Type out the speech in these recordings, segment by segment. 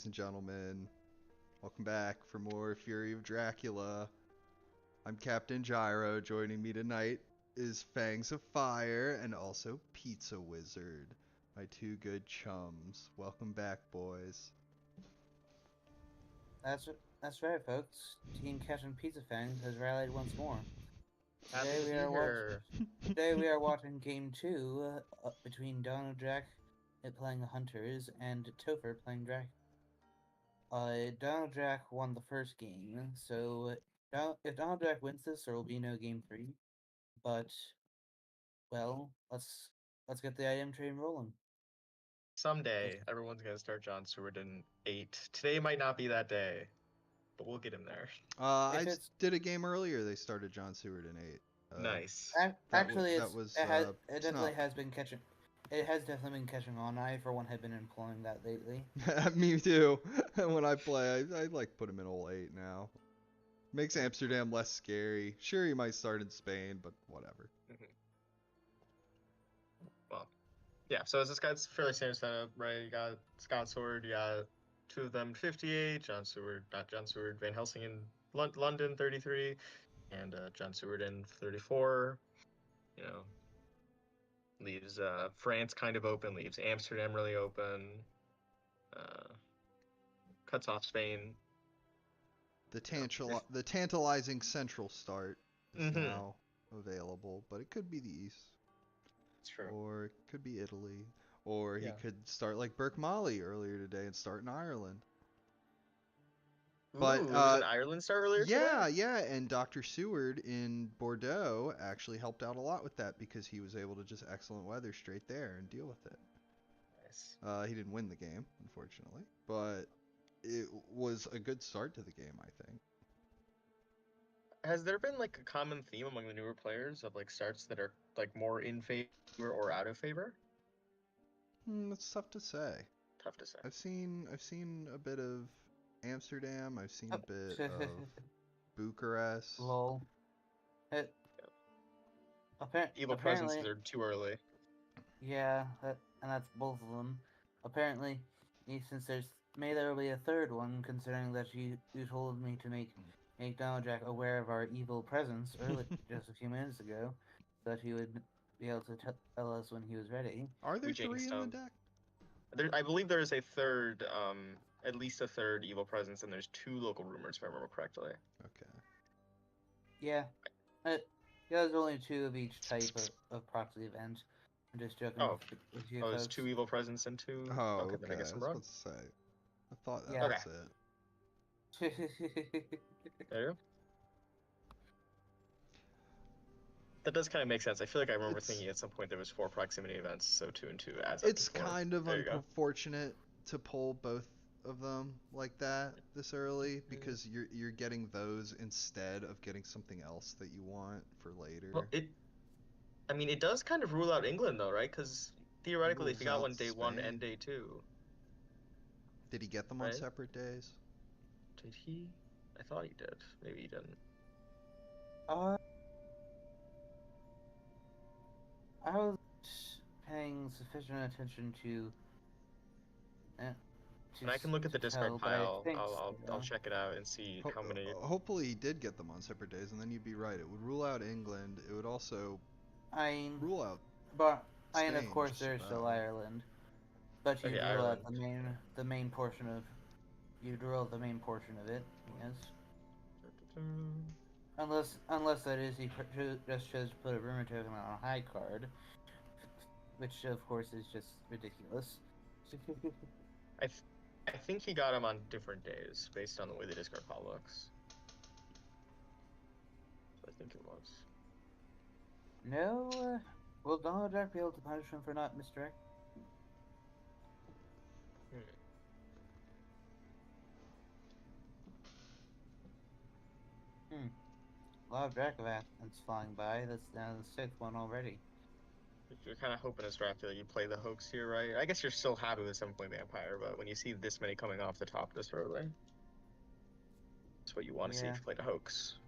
ladies and gentlemen. Welcome back for more Fury of Dracula. I'm Captain Gyro. Joining me tonight is Fangs of Fire and also Pizza Wizard, my two good chums. Welcome back, boys. That's right, folks. Team Captain Pizza Fangs has rallied once more. Happy Today to we be are here. Today we are watching Game 2 between Donojack playing the Hunters and Topher playing Dracula. Donojack won the first game, so if Donojack wins this, there will be no Game 3. But well, let's get the item train rolling. Someday, everyone's gonna start John Stewart in 8. Today might not be that day, but we'll get him there. I did a game earlier. They started John Stewart in 8. Nice. Actually, it definitely has been catching. It has definitely been catching on. I, for one, have been employing that lately. Me too. When I play, I like put him in old 8 now. Makes Amsterdam less scary. Sure, he might start in Spain, but whatever. Well, yeah, so as this guy's fairly standard setup, right? You got Scott Sword, you got two of them 58, not John Stewart, Van Helsing in London 33, and John Stewart in 34. You know, leaves France kind of open, leaves Amsterdam really open, cuts off Spain. The tantalizing central start is now available, but it could be the East. It's true. Or it could be Italy. Or he could start like Burke Molly earlier today and start in Ireland. But it was an Ireland start earlier today? Yeah, and Dr. Seward in Bordeaux actually helped out a lot with that because he was able to just excellent weather straight there and deal with it. Nice. He didn't win the game, unfortunately, but it was a good start to the game, I think. Has there been like a common theme among the newer players of like starts that are like more in favor or out of favor? It's tough to say. Tough to say. I've seen a bit of Amsterdam. I've seen a bit of Bucharest. Lol. Evil presences are too early. Yeah, that's both of them. Apparently, since there will be a third one, considering that you told me to make Donojack aware of our evil presence early, just a few minutes ago, so that he would be able to tell us when he was ready. Are there 3 in the deck? I believe there is a third, at least a third evil presence, and there's 2 local rumors, if I remember correctly. Okay. Yeah. There's only 2 of each type of proxy event. I'm just joking with you folks. There's 2 evil presence and 2? Oh, okay. Then I guess I'm wrong. I was about to say. I thought that was it. There you go. That does kind of make sense. I feel like I remember thinking at some point there was 4 proximity events, so 2 and 2 adds up. It's kind of unfortunate to pull both of them like that this early because you're getting those instead of getting something else that you want for later. Well, it does kind of rule out England though, right? Because theoretically, if you got one day 1 and day 2. Did he get them on separate days? Did he? I thought he did. Maybe he didn't. I was paying sufficient attention to. And I can look at the Discord pile. I'll check it out and see how many. Hopefully he did get them on separate days, and then you'd be right. It would rule out England. It would also rule out. But and of course there's still Ireland. But you rule out the main portion of. You rule out the main portion of it. Yes. Unless that is he just chose to put a rumor token on a high card, which of course is just ridiculous. I think he got them on different days based on the way the Discord pile looks. I think it was. No, will Donojack be able to punish him for not misdirect? A lot of Dracula that's flying by. That's now the 6th one already. You're kind of hoping as Dracula you play the hoax here, right? I guess you're still happy with 7-point Vampire, but when you see this many coming off the top this early, that's what you want to see if you played a hoax.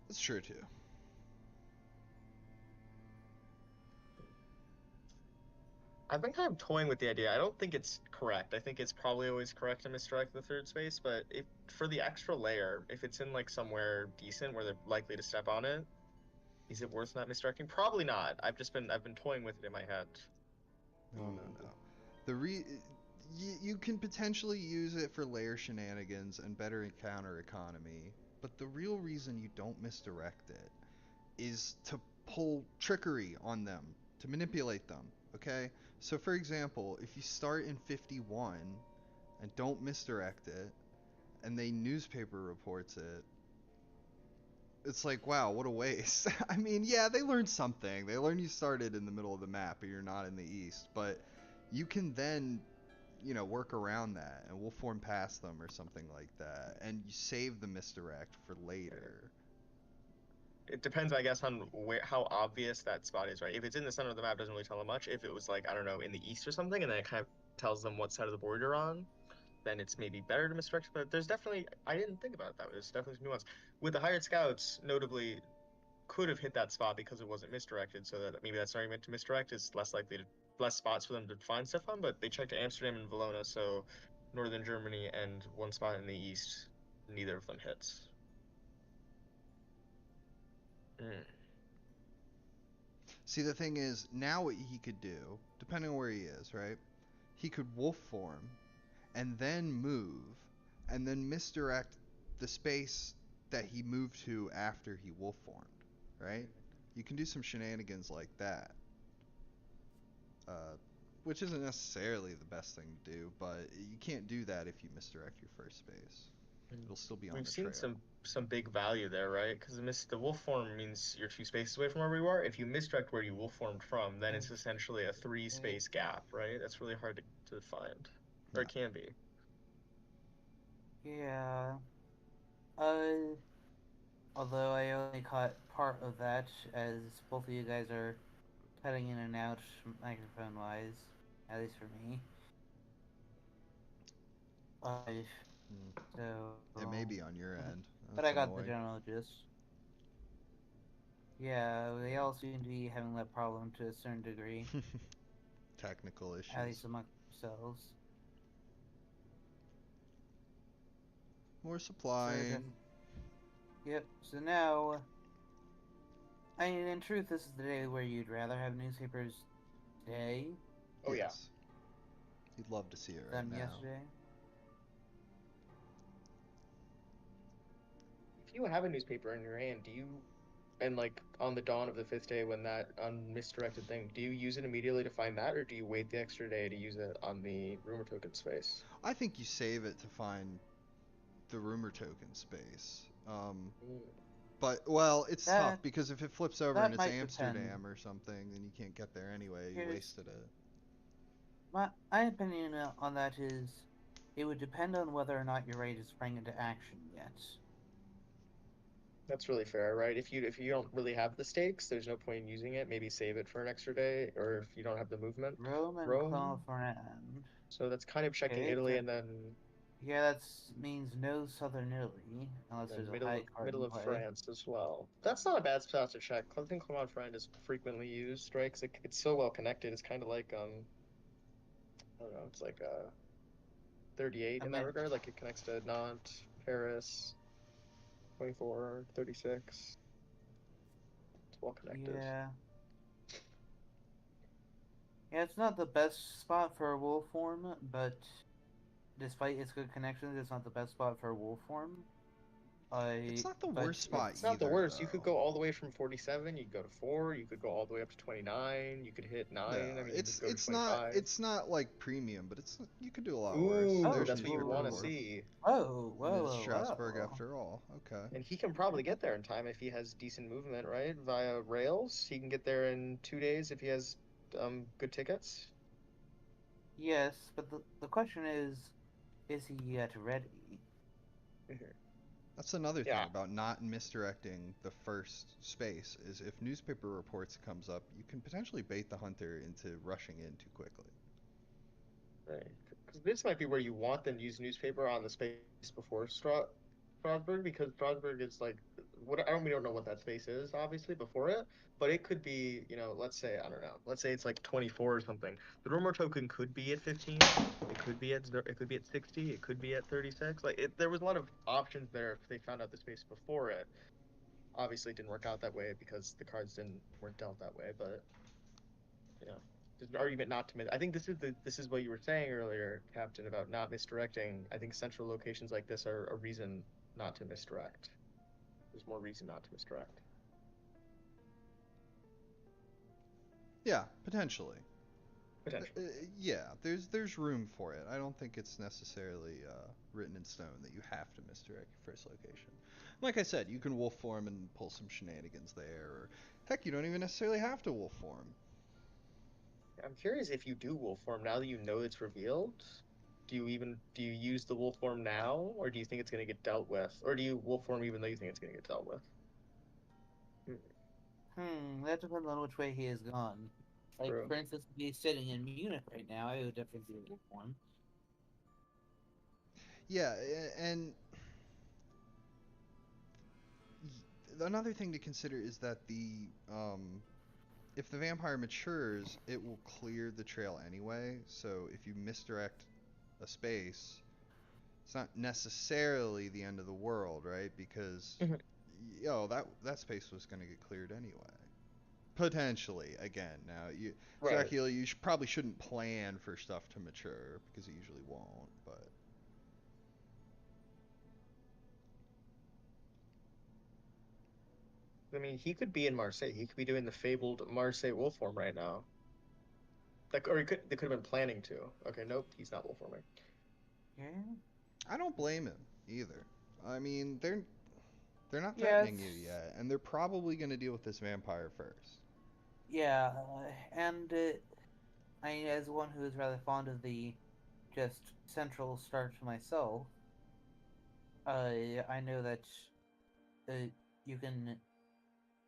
That's true too. I've been kind of toying with the idea. I don't think it's correct. I think it's probably always correct to misdirect the third space, but if for the extra layer, if it's in like somewhere decent where they're likely to step on it, is it worth not misdirecting? Probably not. I've been toying with it in my head. No. You can potentially use it for layer shenanigans and better encounter economy, but the real reason you don't misdirect it is to pull trickery on them, to manipulate them, okay? So for example, if you start in 51 and don't misdirect it, and they newspaper reports it, it's like, wow, what a waste. I mean, yeah, they learned something. They learned you started in the middle of the map and you're not in the east, but you can then, work around that and we'll form past them or something like that. And you save the misdirect for later. It depends, I guess, on how obvious that spot is, right? If it's in the center of the map, it doesn't really tell them much. If it was like, I don't know, in the east or something, and then it kind of tells them what side of the board you're on, then it's maybe better to misdirect. But there's definitely, I didn't think about it that way. There's definitely some nuance. With the hired scouts, notably, could have hit that spot because it wasn't misdirected, so that maybe that's not even meant to misdirect. Is less likely to less spots for them to find stuff on. But they checked Amsterdam and Valona, so northern Germany and one spot in the east, neither of them hits. Mm. See, the thing is, now what he could do, depending on where he is, right? He could wolf form and then move and then misdirect the space that he moved to after he wolf formed, right? You can do some shenanigans like that. Which isn't necessarily the best thing to do, but you can't do that if you misdirect your first space. It'll still be on We've the seen trail. some big value there, right? Because the wolf form means you're 2 spaces away from where you are. If you misdirect where you wolf formed from, then it's essentially a 3 space gap, right? That's really hard to find, or it can be. Yeah. Although I only caught part of that, as both of you guys are cutting in and out microphone-wise, at least for me. So. It may be on your end. But That's I got the annoying. general gist. Yeah, they all seem to be having that problem to a certain degree, Technical at issues. least among themselves. More supplying. Yep. So now, I mean, in truth, this is the day where you'd rather have newspapers today Oh yeah. Yes. You'd love to see it right than now. yesterday. If you have a newspaper in your hand, and like on the dawn of the 5th day when that misdirected thing, do you use it immediately to find that, or do you wait the extra day to use it on the rumor token space? I think you save it to find the rumor token space. But, well, it's tough because if it flips over and it's Amsterdam or something, then you can't get there anyway. You wasted it. My opinion on that is, it would depend on whether or not you're ready to spring into action yet. That's really fair, right? If you don't really have the stakes, there's no point in using it. Maybe save it for an extra day, or if you don't have the movement. Rome and Rome. Clonfern. So that's kind of checking Okay, Italy, and then yeah, that means no southern Italy, unless there's a high card middle in of play. France as well. That's not a bad spot to check. I think Clermont-Ferrand is frequently used, right? Because it's so well connected. It's kind of like I don't know. It's like 38 in that regard. Like it connects to Nantes, Paris, 24, 36. It's well connected. Yeah. Yeah, it's not the best spot for a wolf form, but despite its good connections, it's not the best spot for a wolf form. It's not the worst spot It's not the either, worst. though. You could go all the way from 47. You could go to 4. You could go all the way up to 29. You could hit 9. No, I mean, you could go it's to not 25. it's not like premium, but you could do a lot Ooh, worse. that's what you want to see. Oh, And it's Strasbourg after all. Okay. And he can probably get there in time if he has decent movement, right? Via rails, he can get there in 2 days if he has good tickets. Yes, but the question is he yet ready? That's another thing about not misdirecting the first space, is if newspaper reports comes up, you can potentially bait the hunter into rushing in too quickly. Right. Because this might be where you want them to use newspaper on the space before Strasbourg, because Strasbourg is like what we don't know what that space is obviously before it, but it could be, you know, let's say, I don't know, let's say it's like 24 or something. The rumor token could be at 15. It could be at 60. It could be at 36. Like there was a lot of options there if they found out the space before it. Obviously, it didn't work out that way because the cards weren't dealt that way. But you know, there's an argument not to. I think this is what you were saying earlier, Captain, about not misdirecting. I think central locations like this are a reason not to misdirect. There's more reason not to misdirect. Yeah, potentially. Potentially. Yeah, there's room for it. I don't think it's necessarily written in stone that you have to misdirect your first location. Like I said, you can wolf form and pull some shenanigans there, or heck, you don't even necessarily have to wolf form. I'm curious if you do wolf form now that you know it's revealed. Do you use the wolf form now, or do you think it's going to get dealt with, or do you wolf form even though you think it's going to get dealt with? That depends on which way he has gone. Like, True. for instance, if he's sitting in Munich right now, I would definitely do a wolf form. Yeah, and another thing to consider is that if the vampire matures, it will clear the trail anyway. So if you misdirect a space, it's not necessarily the end of the world, right? Because that space was going to get cleared anyway. Potentially, again. Now, Right. Dracula, you probably shouldn't plan for stuff to mature because it usually won't. But I mean, he could be in Marseille. He could be doing the fabled Marseille wolf form right now. Like, or they could have been planning to. Okay, nope, he's not wolf forming. Yeah. I don't blame him either. I mean, they're not threatening you yet, and they're probably going to deal with this vampire first. Yeah, and as one who is rather fond of the just central start myself, I know that you can.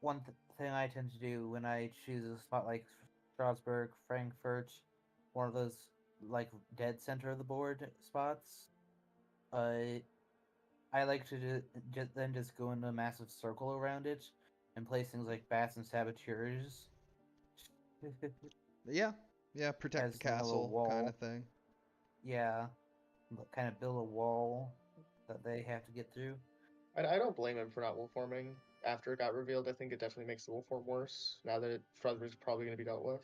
One thing I tend to do when I choose a spot like Strasbourg, Frankfurt, one of those like dead center of the board spots, I like to then just go in a massive circle around it and place things like bats and saboteurs. Yeah, protect As the kind of a castle kind wall. of thing. Yeah, kind of build a wall that they have to get through. I don't blame him for not wolf forming after it got revealed. I think it definitely makes the wolf form worse now that Strasbourg's probably going to be dealt with.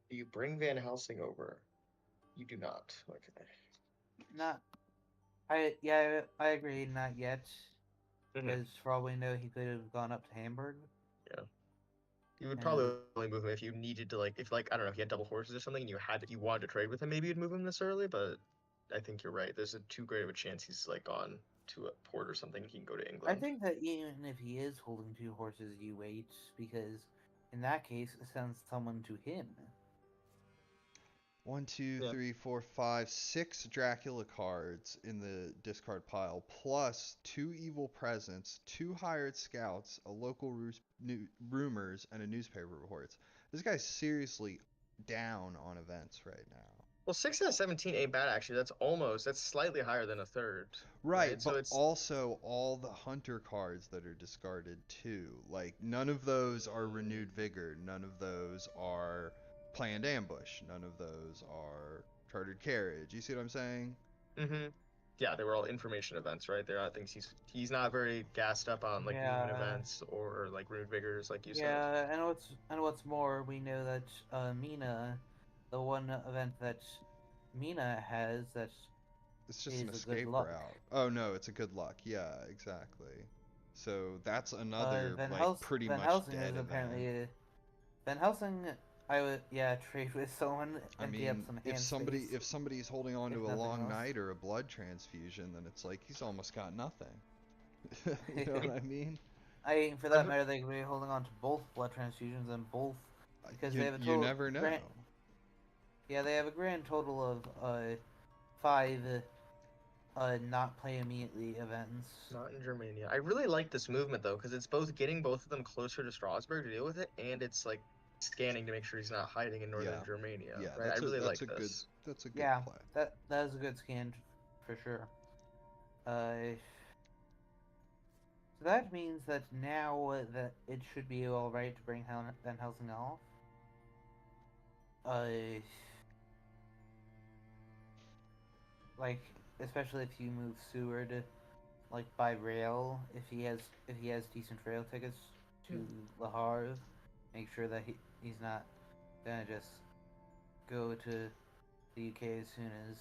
Do you bring Van Helsing over? You do not. Okay. Not. I agree. Not yet, because for all we know, he could have gone up to Hamburg. Yeah. You would probably only move him if you needed to, like, if I don't know, if you had double horses or something and you wanted to trade with him, maybe you'd move him this early. But I think you're right. There's too great of a chance he's like gone to a port or something. He can go to England. I think that even if he is holding two horses, you wait, because in that case, it sends someone to him. 1, 2, 3, 4, 5, 6 Dracula cards in the discard pile, plus 2 evil presents, 2 hired scouts, a local rumors, and a newspaper reports. This guy's seriously down on events right now. Well, 6 out of 17 ain't bad actually. That's slightly higher than a third. Right, but so it's also all the hunter cards that are discarded too. Like none of those are renewed vigor. None of those are planned ambush. None of those are chartered carriage. You see what I'm saying? Mm-hmm. Yeah, they were all information events, right? They're not things he's not very gassed up on like movement events or like renewed vigors, like you said. Yeah, and what's more, we know that Mina, the one event that Mina has that it's just an escape route. Oh no, it's a good luck. Yeah, exactly. So that's another pretty Van much Helsing dead is event. apparently Van Helsing. I would trade with someone and get some hand space. If somebody's holding on to a long night or a blood transfusion, then it's like he's almost got nothing. You know what I mean? For that matter, they could be holding on to both blood transfusions and both because they have a total. You never know. They have a grand total of 5 not play immediately events. Not in Germania. I really like this movement though, because it's both getting both of them closer to Strasbourg to deal with it, and it's like scanning to make sure he's not hiding in northern Germania. Yeah, right? I really like this. That's a good play. Yeah, that is a good scan for sure. So that means that now that it should be all right to bring Van Helsing off. Like especially if you move Seward, like by rail, if he has decent rail tickets to Le Havre, make sure that he's not gonna just go to the UK as soon as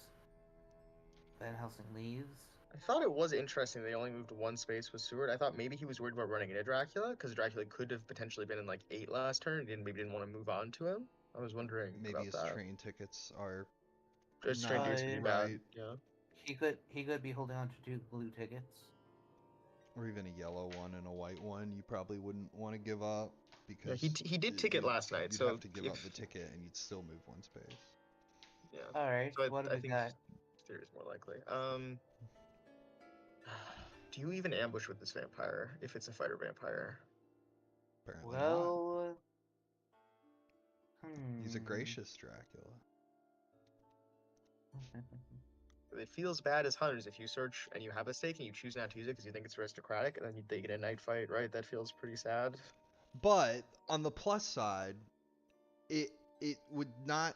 Van Helsing leaves. I thought it was interesting they only moved one space with Seward. I thought maybe he was worried about running into Dracula, because Dracula could have potentially been in like 8 last turn and maybe didn't want to move on to him. I was wondering Maybe about his that. train tickets are His train not tickets could be right, bad. Yeah. He could be holding on to 2 blue tickets. or even a yellow one and a white one. You probably wouldn't want to give up Yeah, because he did ticket last night, you'd so have to give up if the ticket and you'd still move one space. yeah. All right, So what do I we think got? theory is more likely. Do you even ambush with this vampire if it's a fighter vampire? Apparently not. Well, He's a gracious Dracula. It feels bad as hunters if you search and you have a stake and you choose not to use it because you think it's aristocratic, and then they get a night fight, right? That feels pretty sad. But on the plus side, it would not.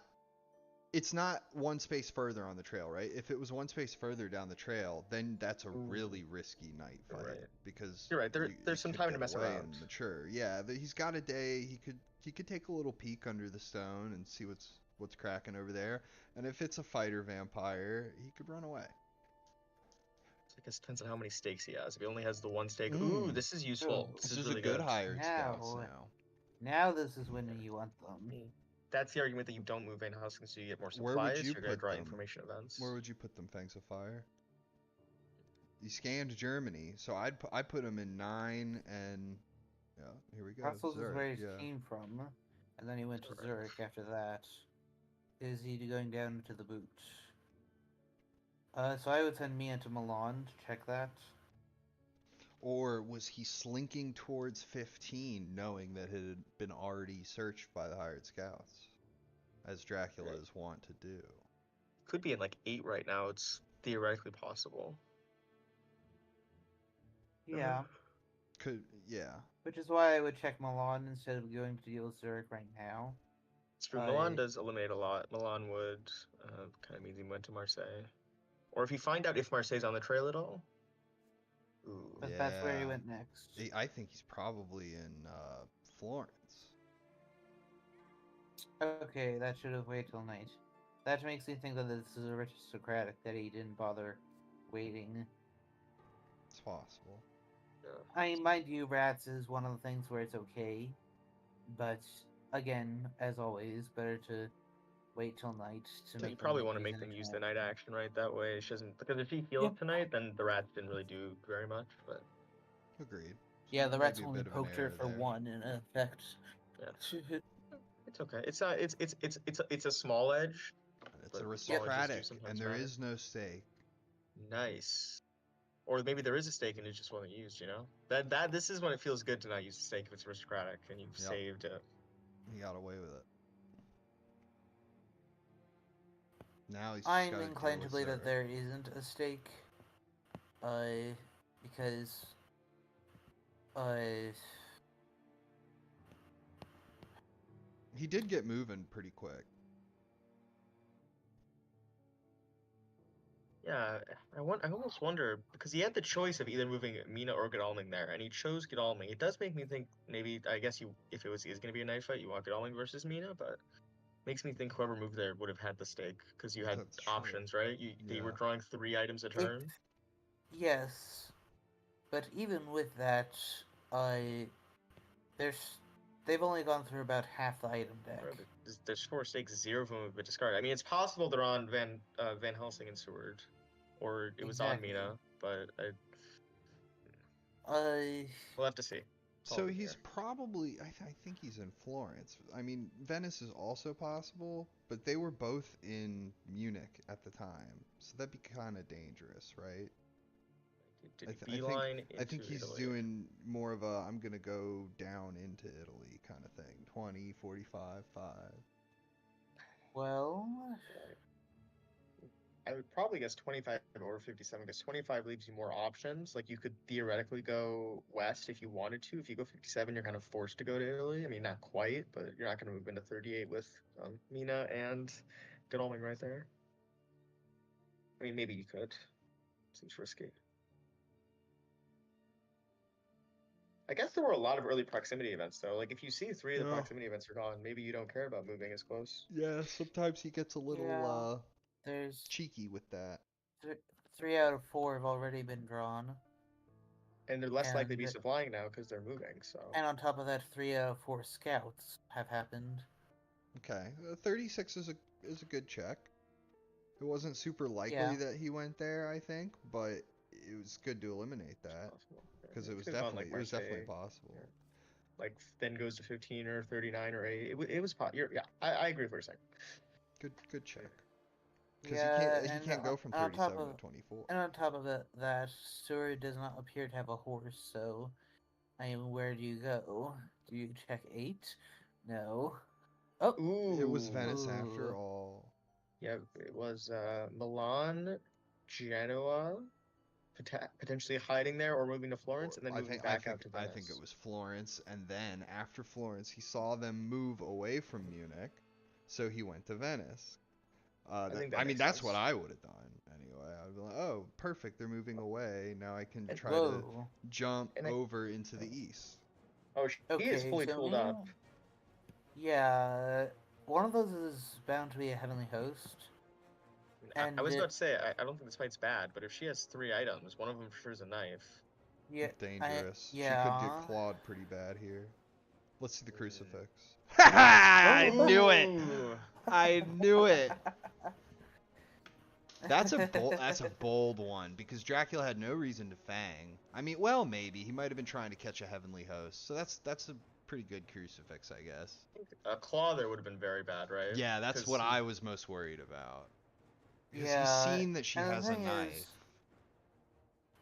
It's not one space further on the trail, right? If it was one space further down the trail, then that's a really risky night You're fight right. because You're right. There's it some could time to get mess away around. and mature. Yeah, he's got a day. He could take a little peek under the stone and see what's cracking over there. And if it's a fighter vampire, he could run away. So I guess it depends on how many stakes he has. If he only has the one stake, ooh, this is useful. Oh. This This is is really a good good. hired scouts now. Now this is when you want them. That's the argument that you don't move Van Helsing so you get more supplies. Where would you You're gonna put draw them? information events. Where would you put them, Fangs of Fire? You scanned Germany, so I put him in 9 and yeah, here we go. Brussels is where he Zurich, came from, and then he went to Zurich after that. Is he going down to the boot? So I would send Mia to Milan to check that. Or was he slinking towards 15, knowing that it had been already searched by the hired scouts, as Dracula is wont to do? Could be in like 8 right now. It's theoretically possible. Yeah. Yeah. Which is why I would check Milan instead of going to deal with Zurich right now. It's true. Milan does eliminate a lot. Milan would kind of means he went to Marseille. Or if you find out if Marseille's on the trail at all. Ooh. But that's where he went next. I think he's probably in Florence. Okay, that should have waited till night. That makes me think that this is aristocratic, that he didn't bother waiting. It's possible. Yeah. I mean, mind you, rats is one of the things where it's okay. But, again, as always, better to wait till night to make You probably want to make them use the night action, right? That way she doesn't... Because if she heals tonight, then the rats didn't really do very much, but... Agreed. Yeah, the rats Maybe a only bit of an poked her error for there. 1 in effect. Yeah. It's okay. It's not. It's a small edge. It's but aristocratic, small edges do and there matter. is no stake. Nice. Or maybe there is a stake and it just wasn't used. You know. This is when it feels good to not use a stake if it's aristocratic and you've saved it. He got away with it. Now he's. I'm inclined to believe that there isn't a stake. Because. He did get moving pretty quick. Yeah, I almost wonder because he had the choice of either moving Mina or Godalming there, and he chose Godalming. It does make me think maybe I guess if it is going to be a night fight, you want Godalming versus Mina, but makes me think whoever moved there would have had the stake because you had options, right? They were drawing 3 items a turn. Yes, but even with that, they've only gone through about half the item deck. There's 4 stakes, 0 of them have been discarded. I mean, it's possible they're on Van Helsing and Seward, or it was on Mina, but we'll have to see. So he's probably, I think he's in Florence. I mean, Venice is also possible, but they were both in Munich at the time, so that'd be kind of dangerous, right? I think he's doing more of a I'm gonna go down into Italy kind of thing. 20, 45, 5. Well, I would probably guess 25 over 57 because 25 leaves you more options. Like you could theoretically go west if you wanted to. If you go 57, you're kind of forced to go to Italy. I mean, not quite, but you're not going to move into 38 with Mina and Godalming right there. I mean, maybe you could. Seems risky. I guess there were a lot of early proximity events though. Like if you see 3 of the Yeah. proximity events are gone, maybe you don't care about moving as close. Yeah, sometimes he gets a little There's cheeky with that. 3 out of 4 have already been drawn. And they're less likely to be And- supplying now because they're moving, so. And on top of that, 3 out of 4 scouts have happened. Okay, 36 is a good check. It wasn't super likely Yeah. that he went there, I think, but it was good to eliminate that because it was could've gone, definitely Marseille, possible. yeah. Like then goes to 15 or 39 or 8. It was yeah, I agree with what you're saying. Good check. Because Yeah, he and can't go from on top 37 of- to 24. And on top of that, Suri does not appear to have a horse, so I mean, where do you go? Do you check 8? No. Oh, Ooh. It was Venice after Ooh. all. Yeah, it was Milan, Genoa, potentially hiding there or moving to Florence and then moving back out to Venice. I think it was Florence, and then after Florence, he saw them move away from Munich, so he went to Venice. I think that I mean, makes that's sense. what I would have done anyway. I'd be like, oh, perfect, they're moving away. Now I can try to Whoa. jump over into the east. Oh, he is fully so tooled up. Yeah, one of those is bound to be a heavenly host. I was about to say, I don't think this fight's bad, but if she has 3 items, one of them for sure is a knife. Yeah, Dangerous. yeah. She could get clawed pretty bad here. Let's see the crucifix. I knew it. Ooh. I knew it. That's a bold one because Dracula had no reason to fang. I mean, well, maybe he might have been trying to catch a heavenly host. So that's a pretty good crucifix, I guess. A claw there would have been very bad, right? Yeah, that's what I was most worried about. Because Yeah, he's seen that she and the has a thing knife. is-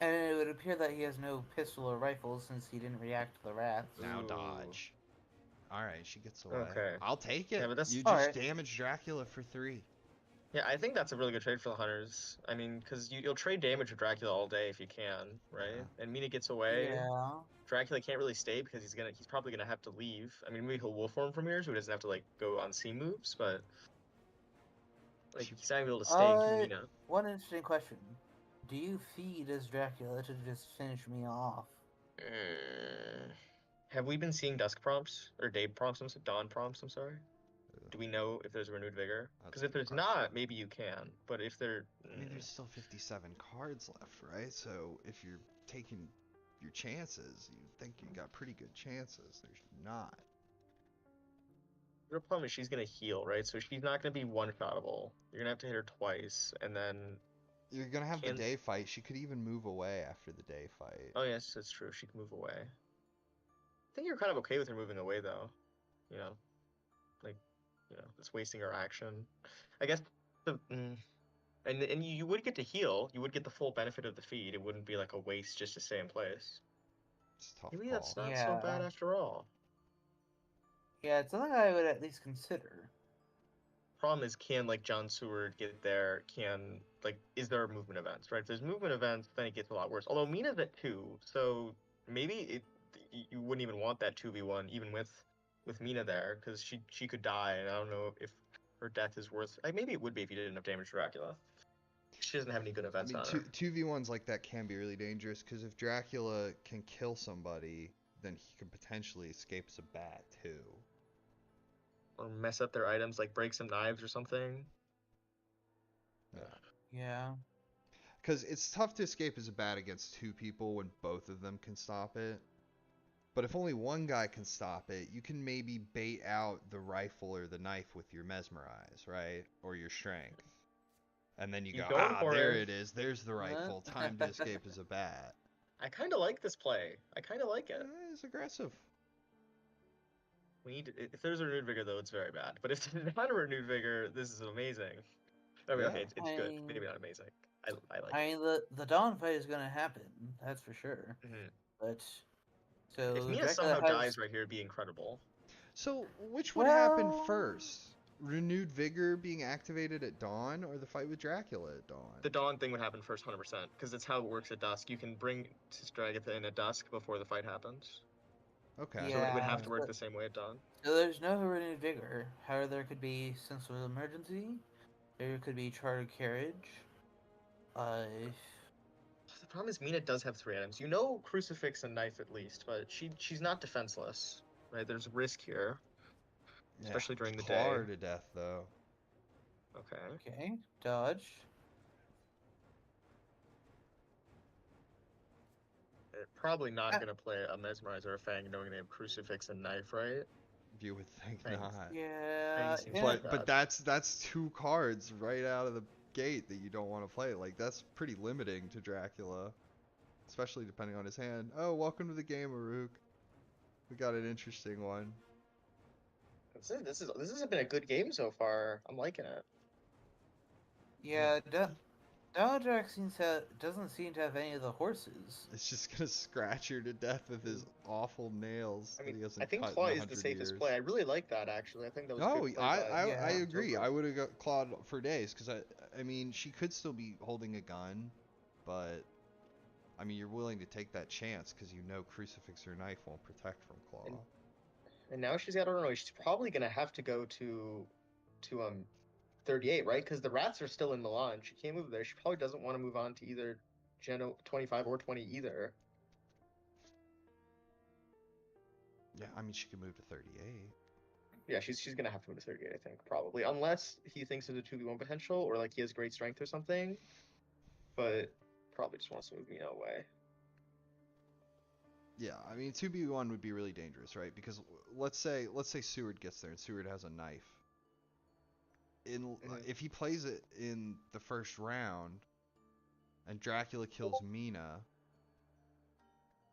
And it would appear that he has no pistol or rifle since he didn't react to the wrath. Now Ooh. dodge. Alright, she gets away. Okay. I'll take it. Yeah, but that's- You just Alright. damage Dracula for 3. Yeah, I think that's a really good trade for the hunters. I mean, because you'll trade damage with Dracula all day if you can, right? Yeah. And Mina gets away. Yeah. Dracula can't really stay because he's probably gonna have to leave. I mean, maybe he'll wolf form from here, so he doesn't have to like go on sea moves, but like he's not gonna be able to stay and kill Mina. One interesting question. Do you feed as Dracula to just finish me off? Have we been seeing dusk prompts or day prompts? Dawn prompts. I'm sorry. Do we know if there's renewed vigor? Because if there's not, maybe you can. But if there, I mean, there's still 57 cards left, right? So if you're taking your chances, you think you got pretty good chances. There's not. the problem is she's gonna heal, right? So she's not gonna be one-shotable. You're gonna have to hit her twice, and then You're gonna have the day fight. She could even move away after the day fight. oh yes, that's true. She can move away. I think you're kind of okay with her moving away, though. You know, like, you know, it's wasting her action. I guess and you would get to heal. You would get the full benefit of the feed. It wouldn't be like a waste just to stay in place. It's a tough Maybe call. that's not so bad after all. Yeah, it's something I would at least consider. Problem is, can like John Seward get there? Can like is there movement events? Right? If there's movement events, then it gets a lot worse. Although Mina's at 2, so maybe you wouldn't even want that 2v1 even with Mina there, because she could die, and I don't know if her death is worth. Like maybe it would be if you did enough damage to Dracula. She doesn't have any good events on her. 2v1s like that can be really dangerous, because if Dracula can kill somebody, then he can potentially escape as a bat too. Or mess up their items, like break some knives or something. Yeah. Because it's tough to escape as a bat against 2 people when both of them can stop it. But if only one guy can stop it, you can maybe bait out the rifle or the knife with your mesmerize, right? Or your strength. And then you go, there it is. There's the rifle. Time to escape as a bat. I kind of like this play. I kind of like it. It's aggressive. We need to, if there's a renewed vigor, though, it's very bad. But if there's not a renewed vigor, this is amazing. I mean, okay, it's good. Maybe not amazing. I like it. I mean, the dawn fight is gonna happen. That's for sure. Mm-hmm. But so If Mina somehow dies right here, it'd be incredible. So which would happen Well- first? renewed vigor being activated at dawn, or the fight with Dracula at dawn? The dawn thing would happen first, 100%, because it's how it works at dusk. You can bring Dragatha in at dusk before the fight happens. Okay. So it would have Yeah, to work the same way at dawn. So there's no renewed vigor. However, there could be sense of emergency. There could be chartered carriage. The problem is Mina does have 3 items. You know, crucifix and knife at least, but she's not defenseless, right? There's risk here, especially during the day. Claw her to death, though. Okay. Okay, dodge. Probably not gonna play a mesmerize or a fang, knowing they have crucifix and knife, right? You would think Thanks. not. Yeah, seems yeah. like But that's 2 cards right out of the gate that you don't want to play. Like, that's pretty limiting to Dracula, especially depending on his hand. Oh, welcome to the game, Aruk. We got an interesting one. This has been a good game so far. I'm liking it. Yeah, Donojack doesn't seem to have any of the horses. It's just gonna scratch her to death with his awful nails. I that he mean, hasn't I think cut in Claw is the 100 safest years. play. I really like that, actually. I think that was a No, good play I Yeah. agree. Topher. I would have got clawed for days because I mean she could still be holding a gun, but I mean you're willing to take that chance because you know crucifix or knife won't protect from claw. And now she's got Illinois. She's probably gonna have to go to 38, right? Because the rats are still in Milan. She can't move there. She probably doesn't want to move on to either Gen 25 or 20 either. Yeah, I mean she could move to 38. Yeah, she's gonna have to move to 38, I think, probably, unless he thinks there's a 2v1 potential or like he has great strength or something. But probably just wants to move Mina away. Yeah, I mean 2v1 would be really dangerous, right? Because let's say Seward gets there and Seward has a knife. If he plays it in the first round and Dracula kills Mina,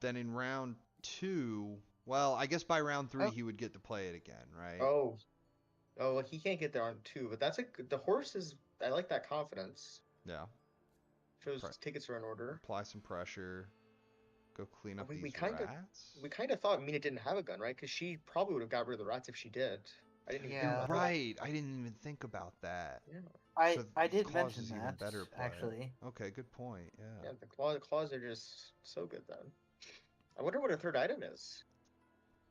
then in round 2, well, I guess by round 3 he would get to play it again, right? Oh, well, he can't get there on 2, but the horse is. I like that confidence. Yeah. Shows tickets are in order. Apply some pressure. Go clean up these We rats. kind of thought Mina didn't have a gun, right? Because she probably would have got rid of the rats if she did. I didn't even think about that. Right. I didn't even think about that. Yeah. I did Claws mention is even that, better play. actually. Okay, good point. Yeah. Yeah, the claws are just so good then. I wonder what her third item is.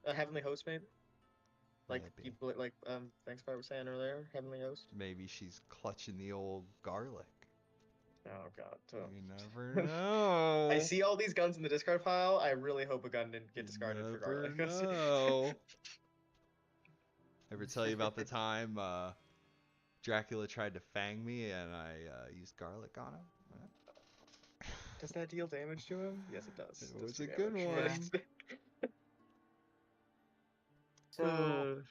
A heavenly host, maybe. Like Maybe. people like thanks for saying earlier, heavenly host. Maybe she's clutching the old garlic. Oh god. You never know. I see all these guns in the discard pile. I really hope a gun didn't get discarded for garlic. No. Ever tell you about the time Dracula tried to fang me and I used garlic on him? Does that deal damage to him? Yes, it does. It does was do a good damage. one. So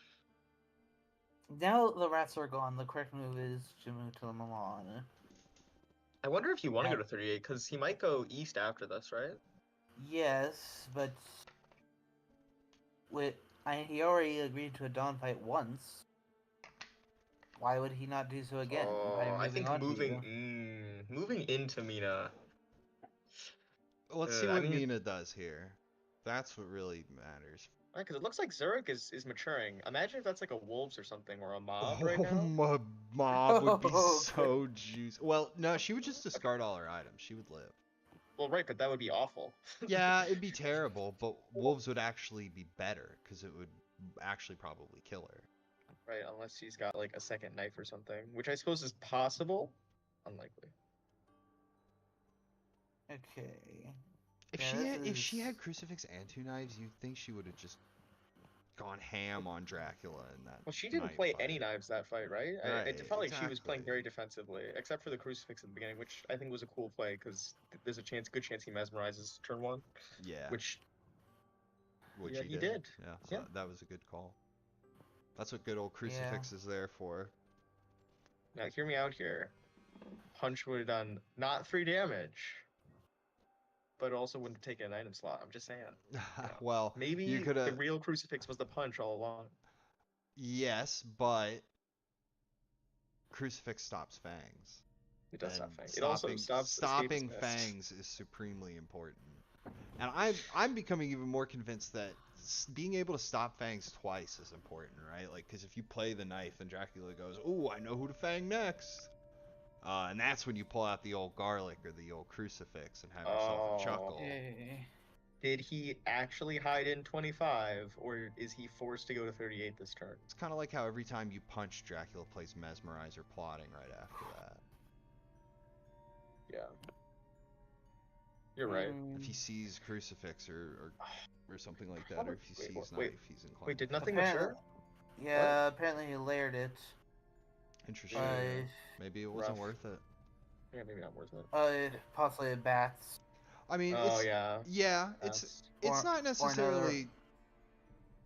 now the rats are gone. The correct move is to move to Milan. I wonder if you want to go to 38 because he might go east after this, right? Yes, but he already agreed to a dawn fight once. Why would he not do so again? Oh, I think on to moving into Mina. Let's see what Mina does here. That's what really matters. Right, because it looks like Zurich is maturing. Imagine if that's like a wolves or something or a mob right now. My mob would be so juicy. Well, no, she would just discard all her items. She would live. Well, right, but that would be awful. Yeah, it'd be terrible, but wolves would actually be better because it would actually probably kill her. Right, unless she's got like a second knife or something, which I suppose is possible. Unlikely. Okay. If she had crucifix and 2 knives, you'd think she would have just gone ham on Dracula in that. Well, she didn't play any knives that fight, right? It felt like she was playing exactly. very defensively, except for the crucifix at the beginning, which I think was a cool play because there's a good chance he mesmerizes turn 1. Yeah. Which yeah, he did. Yeah, so that was a good call. That's what good old crucifix is there for. Now, hear me out here. Punch would have done not 3 damage, but also wouldn't have taken an item slot. I'm just saying. Well, maybe you could the real crucifix was the punch all along. Yes, but crucifix stops fangs. It does stop fangs. It also stopping fangs is supremely important. And I'm becoming even more convinced that being able to stop Fangs twice is important, right? Like, because if you play the knife, then Dracula goes, "Oh, I know who to Fang next," and that's when you pull out the old garlic or the old crucifix and have yourself a Oh. chuckle. Hey. Did he actually hide in 25, or is he forced to go to 38 this turn? It's kind of like how every time you punch, Dracula plays Mesmerize or Plotting right after that. Yeah. You're right. If he sees crucifix or something like that, or if he sees knife, wait, he's inclined. Wait, did to nothing Apparently- mature? Yeah, apparently he layered it. Interesting. Uh, Maybe it wasn't rough. worth it. Yeah, maybe not worth it. Possibly bats. I mean, Oh it's yeah. it's Or- not or necessarily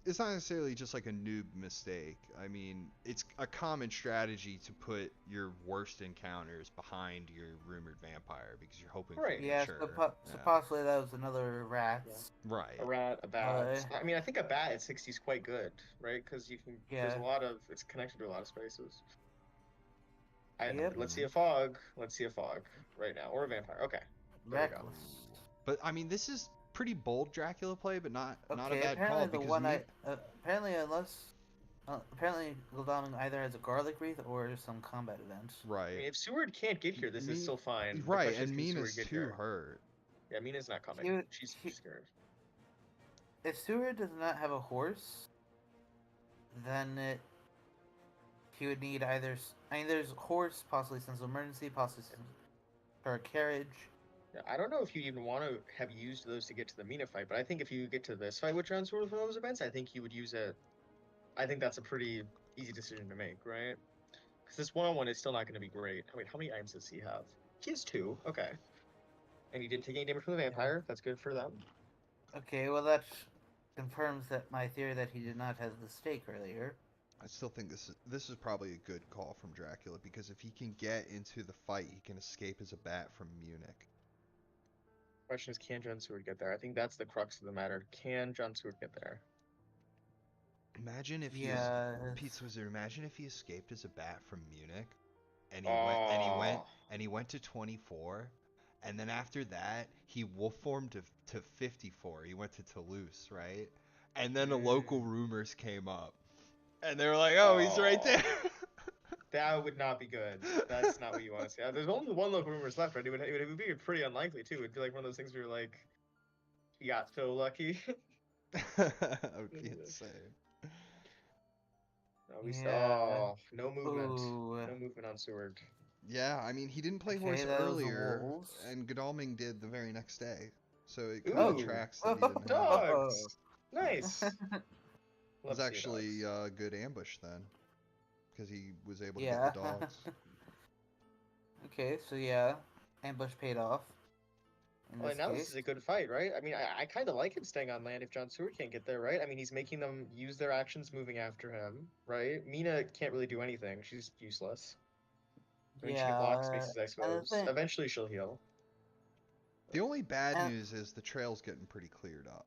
it's not necessarily just like a noob mistake. I mean, it's a common strategy to put your worst encounters behind your rumored vampire because you're hoping Right. for Yeah, mature. so possibly that was another rat. Right. A rat, a bat. Uh, I mean, I think a bat at 60 is quite good, right? Because you can. There's a Yeah. lot of. It's connected to a lot of spaces. Yep. Let's see a fog. Let's see a fog right now, or a vampire. Okay. There we go. Reckless. But I mean, this is pretty bold Dracula play, but not a Okay, bad apparently call the because one apparently Gul'daming either has a garlic wreath or some combat event. I mean, right. if Seward can't get here, this is still fine. The Right, question is, and can Seward Mina's get too here? hurt. Yeah, Mina's not coming. He would- She's he- scared. If Seward does not have a horse, then he would need either. I mean, there's horse, possibly sense of emergency, possibly for a carriage. Yeah, I don't know if you even want to have used those to get to the Mina fight, but I think if you get to this fight with John Seward for those events, I think you would use it. I think that's a pretty easy decision to make, right? Because this one-on-one is still not going to be great. Wait, how many items does he have? He has 2. Okay. And he didn't take any damage from the vampire. That's good for them. Okay, well that confirms that my theory that he did not have the stake earlier. I still think this is probably a good call from Dracula because if he can get into the fight, he can escape as a bat from Munich. Question is, can John Seward get there? I think that's the crux of the matter. Can John Seward get there? Imagine if he Pizza Wizard. Imagine if he escaped as a bat from Munich, and he went to 24, and then after that he wolf formed to 54. He went to Toulouse, right? And then the local rumors came up, and they were like, "Oh, he's right there." That would not be good. That's not what you want to see. There's only one local rumors left, right? It would be pretty unlikely too. It'd be like one of those things where you're like, "You got so lucky." That would be insane. No movement. Ooh. No movement on Seward. Yeah, I mean, he didn't play Okay, horse that was the earlier, wolves. and Godalming did the very next day, so it Ooh. kind of tracks that he didn't have. Dogs! Nice! It Love was to see actually dogs. a good ambush then, because he was able to Yeah. get the dogs. Okay, so yeah, ambush paid off. In Well, this now case. this is a good fight, right? I mean, I kind of like him staying on land if John Seward can't get there, right? I mean, he's making them use their actions moving after him, right? Mina can't really do anything. She's useless. I mean, she can block spaces, I and the suppose. thing- Eventually she'll heal. The only bad And- news is the trail's getting pretty cleared up,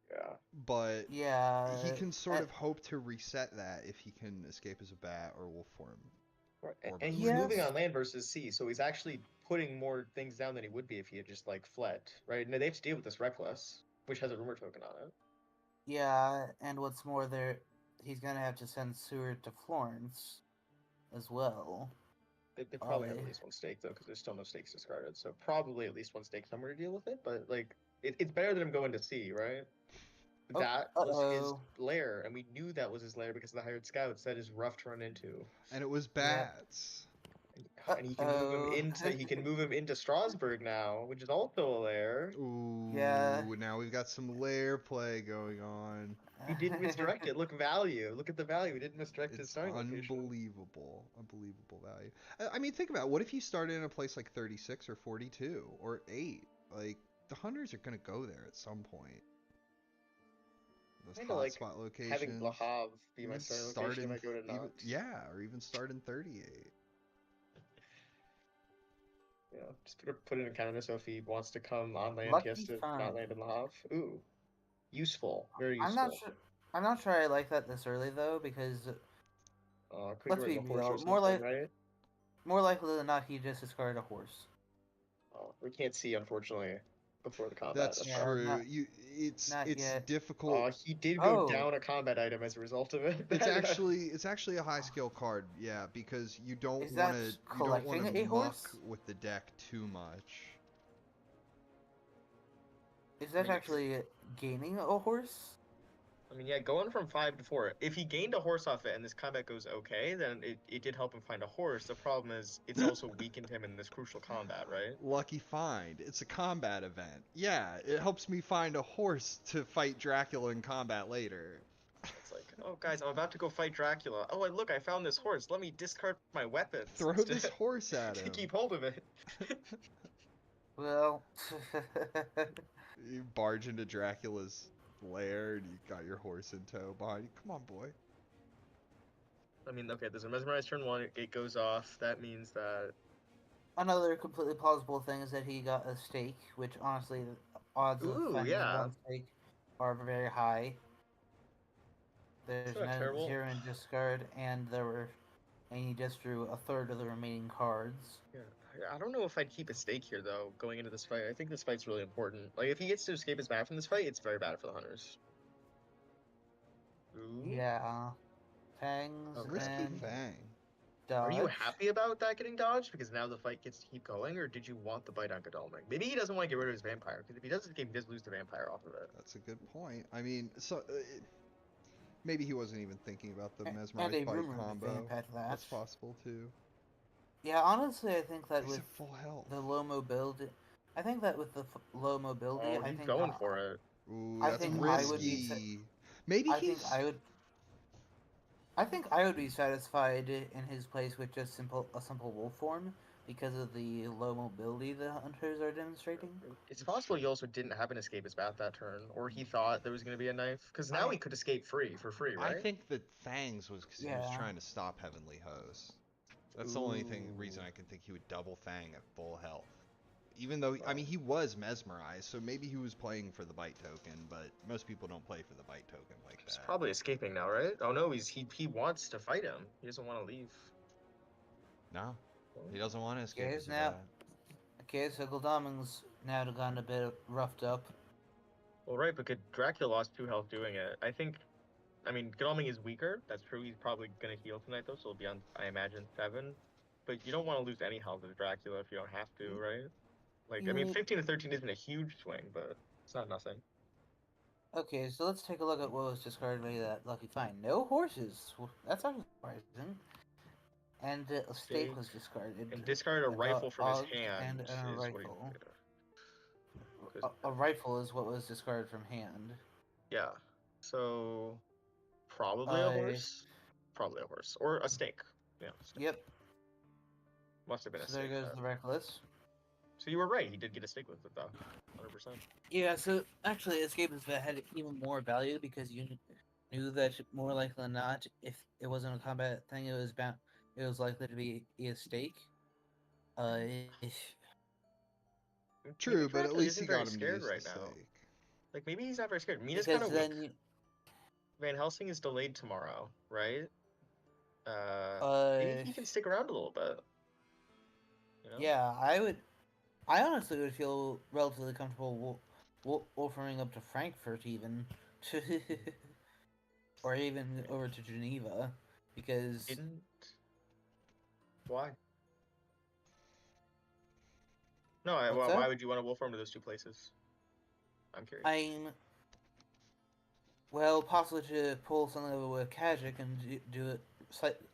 Yeah. but Yeah. he can sort and- of hope to reset that if he can escape as a bat or wolf form. Right. Or And he's Yes. moving on land versus sea, so he's actually putting more things down than he would be if he had just, like, fled, right? And they have to deal with this Reckless, which has a rumor token on it. Yeah, and what's more, he's gonna have to send Seward to Florence as well. They probably have they? at least one stake, though, because there's still no stakes discarded. So probably at least one stake somewhere to deal with it. But, like, it's better than him going to sea, right? Oh, That was his uh-oh. lair, and we knew that was his lair because of the hired scouts. That is rough to run into. And it was bats. And he can move him Uh-oh. into Strasbourg now, which is also a lair. Ooh, Yeah. now we've got some lair play going on. He didn't misdirect it. Look at the value. He didn't misdirect his It's starting location. unbelievable value. I mean, think about it. What if you started in a place like 36 or 42 or 8? Like, the hunters are gonna go there at some point. Those Kinda like hotspot locations. Having La Havre be my Even starting start location, I in- might go to even- Nantes. Yeah, or even start in 38. Yeah, just put it in kind of so if he wants to come on land, he has Lucky to find. not land in La Havre. Ooh, useful, very useful. I'm not sure I like that this early though, because Quick let's right be in the horse real, or more something, like- right? more likely than not he just discarded a horse. Oh, we can't see, unfortunately. before the combat. That's Yeah, true. not- It's not yet. difficult. He did go Oh. down a combat item as a result of it. It's actually a high skill card, yeah, because you don't Is want that to collecting a muck horse? with the deck too much. Is that mean, actually gaining a horse? I mean, yeah, going from 5 to 4. If he gained a horse off it and this combat goes okay, then it did help him find a horse. The problem is it's also weakened him in this crucial combat, right? Lucky find. It's a combat event. Yeah, it helps me find a horse to fight Dracula in combat later. It's like, oh guys, I'm about to go fight Dracula. Oh, and look, I found this horse. Let me discard my weapons Throw to, this horse at to him. keep hold of it. Well, You barge into Dracula's lair and you got your horse in tow behind you. Come on, boy. I mean, okay, there's a mesmerized turn 1. It goes off. That means that another completely plausible thing is that he got a stake, which honestly, the odds of Ooh, finding yeah. one stake are very high. There's not no terrible. 0 in discard, and he just drew a third of the remaining cards. Yeah, I don't know if I'd keep a stake here though. Going into this fight, I think this fight's really important. Like, if he gets to escape his map from this fight, it's very bad for the hunters. Ooh. Yeah, fangs Okay. Risky and Fang. Are you dodge. happy about that getting dodged because now the fight gets to keep going, or did you want the bite on Godalming? Maybe he doesn't want to get rid of his vampire, because if he does this game, he does lose the vampire off of it. That's a good point. I mean, maybe he wasn't even thinking about the And mesmerized a bite rumored combo. vamp at that. That's possible too. Yeah, honestly, I think that He's with at full health. the low mobility, low mobility, Oh, I he's think going for it. Ooh, I that's think I would be risky. Maybe I he's. think I would be satisfied in his place with just a simple wolf form because of the low mobility the hunters are demonstrating. It's possible he also didn't have an escape his bat that turn, or he thought there was going to be a knife, because now he could escape for free, right? I think that Fangs was because he was Yeah. trying to stop Heavenly Host. That's the only reason I can think he would double Fang at full health. Even though, I mean, he was mesmerized, so maybe he was playing for the bite token, but most people don't play for the bite token like He's that. probably escaping now, right? Oh no, he wants to fight him. He doesn't want to leave. No, he doesn't want to escape. Okay, his now- bat. Okay, so Godalming's now gone a bit roughed up. Well, right, but Dracula lost 2 health doing it. I mean, Godalming is weaker. That's true. He's probably gonna heal tonight though, so he'll be on, I imagine, 7. But you don't want to lose any health with Dracula if you don't have to, right? Like, I mean, You- 15 to 13 isn't a huge swing, but it's not nothing. Okay, so let's take a look at what was discarded by that lucky find. No horses. That's actually surprising. And a stake was discarded. And discard a rifle from his dog hand. and a is what he rifle. did. A rifle is what was discarded from hand. Yeah. So probably a horse. Probably a horse or a stake. Yeah. Stake. Yep. Must have been a So there stake. goes then. the reckless. So you were right. He did get a stake with it though. 100%. Yeah, so actually Escape is had even more value because you knew that more likely than not, if it wasn't a combat thing, it was likely to be a stake. True, Maybe but at Dracula least he isn't very got him to scared use right the now. stake. Like maybe he's not very scared. Mina's because kind of then weak. Van Helsing is delayed tomorrow, right? Maybe he can stick around a little bit. You know? yeah, I honestly would feel relatively comfortable wolfering up to Frankfurt even, or even over to Geneva, because Didn't. Why? No, What's why that? would you want to wolf farm to those 2 places? I'm curious. well, possibly to pull something over with Kajik and do it,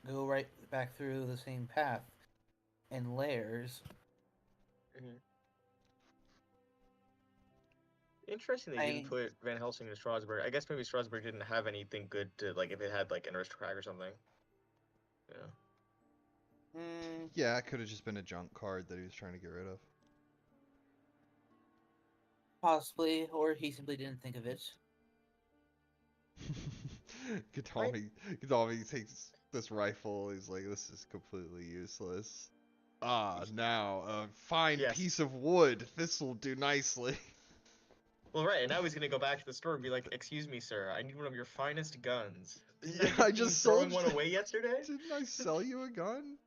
go right back through the same path in layers. Interesting they didn't put Van Helsing in Strasbourg. I guess maybe Strasbourg didn't have anything good to, like, if it had, like, an aristocrat or something. Yeah. Yeah, it could have just been a junk card that he was trying to get rid of. Possibly, or he simply didn't think of it. Godalming takes this rifle. He's like, this is completely useless. Now, a fine Yes. piece of wood. This will do nicely. Well, right, and now he's gonna go back to the store and be like, "Excuse me, sir, I need one of your finest guns." Didn't Yeah, get I you just throwing sold one away yesterday. Didn't I sell you a gun?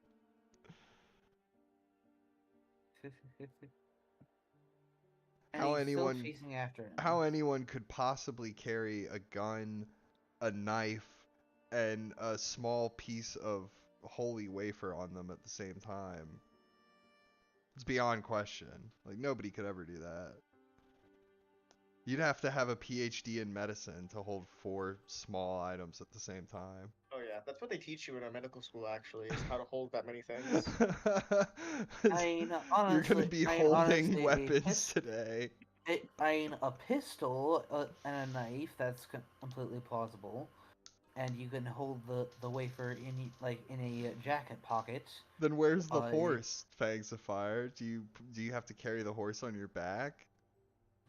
And how he's still anyone chasing after him. how anyone could possibly carry a gun, a knife, and a small piece of holy wafer on them at the same time. It's beyond question. Like, nobody could ever do that. You'd have to have a PhD in medicine to hold 4 small items at the same time. Oh yeah, that's what they teach you in our medical school. Actually, is how to hold that many things. I mean, You're honestly, gonna be I mean, holding honestly, weapons today. a pistol and a knife, that's completely plausible. And you can hold the wafer in a jacket pocket. Then where's the horse, Fangs of Fire? Do you have to carry the horse on your back?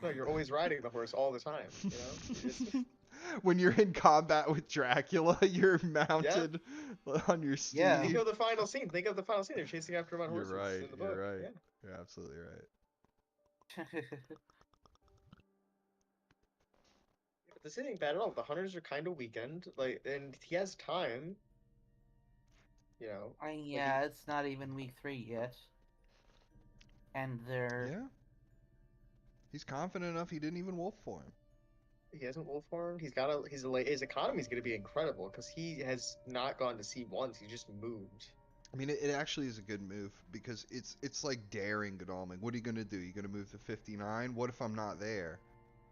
No, you're always riding the horse all the time. You know. You're just... When you're in combat with Dracula, you're mounted on your steed. Yeah. Think of the final scene. Think of the final scene. They're chasing after him on horses. You're right. In the book. You're right. Yeah. You're absolutely right. But this isn't bad at all. The hunters are kind of weakened, like, and he has time. You know. Yeah, it's not even week 3 yet, and they're Yeah. He's confident enough he didn't even wolf form. He hasn't wolf formed. His economy's going to be incredible because he has not gone to sea once. He just moved. I mean, it actually is a good move because it's like daring Godalming. What are you gonna do? You gonna move to 59? What if I'm not there?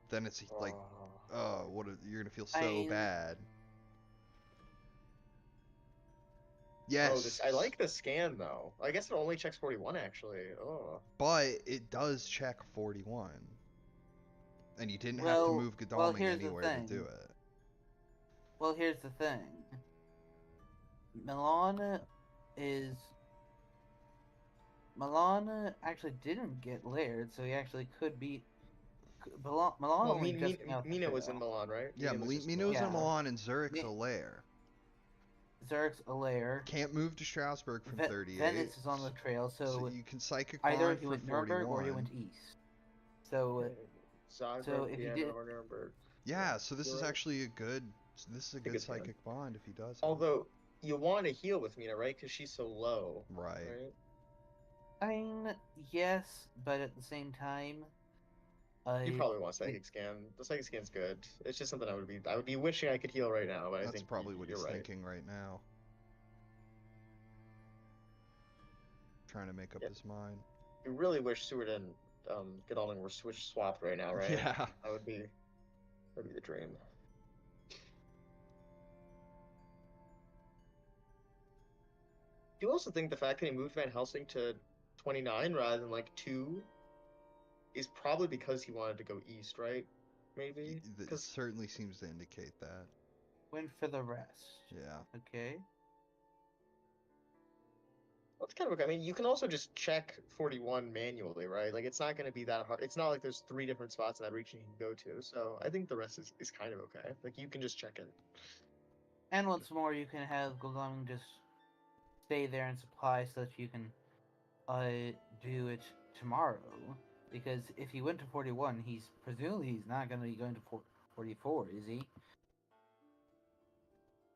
Then it's like, you're gonna feel so bad. Yes. I like the scan though. I guess it only checks 41 actually. Oh. But it does check 41. And you didn't have to move Godalming anywhere to do it. Well, here's the thing. Milan actually didn't get Laird, so he actually could beat Milan. Well, Mina was in Milan, right? Yeah, Mina was in Milan and Zurich's a lair. Zurich's a lair. Can't move to Strasbourg from 38. Venice is on the trail, so you can psychic either bond he for went 41. Nuremberg or he went east. So if he did, yeah. So this is actually a good. This is a good psychic bond if he does. Although you want to heal with Mina, right? Because she's so low. Right. I mean, yes, but at the same time, you probably want psychic scan. The psychic scan's good. It's just something I would be wishing I could heal right now. But I think probably what he's right. thinking right now. Trying to make up his mind. You really wish Seward and Godalming were swapped right now, right? Yeah. That'd be the dream. Do you also think the fact that he moved Van Helsing to 29 rather than like 2 is probably because he wanted to go east, right? Maybe? It certainly seems to indicate that. Went for the rest. Yeah. Okay. Well, it's kind of okay. I mean, you can also just check 41 manually, right? Like, it's not going to be that hard. It's not like there's 3 different spots in that region you can go to. So I think the rest is kind of okay. Like, you can just check it. And once more, you can have Godalming just stay there and supply so that you can do it tomorrow. Because if he went to 41, presumably he's not going to be going to 44, is he?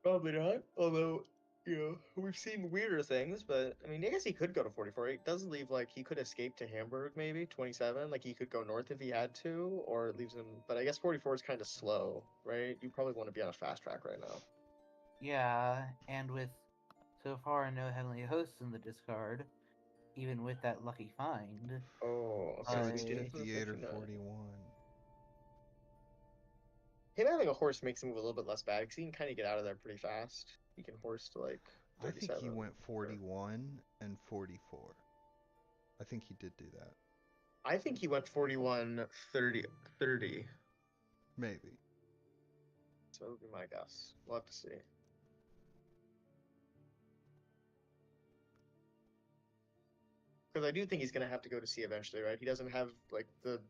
Probably not. Although, you know, we've seen weirder things, but I mean, I guess he could go to 44. It does leave, like, he could escape to Hamburg, maybe 27. Like, he could go north if he had to, or it leaves him. But I guess 44 is kind of slow, right? You probably want to be on a fast track right now. Yeah, and with so far no heavenly hosts in the discard, even with that lucky find. Oh, so okay. it's 58 or 41. Him having a horse makes him move a little bit less bad because he can kind of get out of there pretty fast. He can horse to like 37. I think he went 41 and 44. I think he did do that. I think he went 41, 30. Maybe. So that would be my guess. We'll have to see. Because I do think he's gonna have to go to sea eventually, right? He doesn't have like the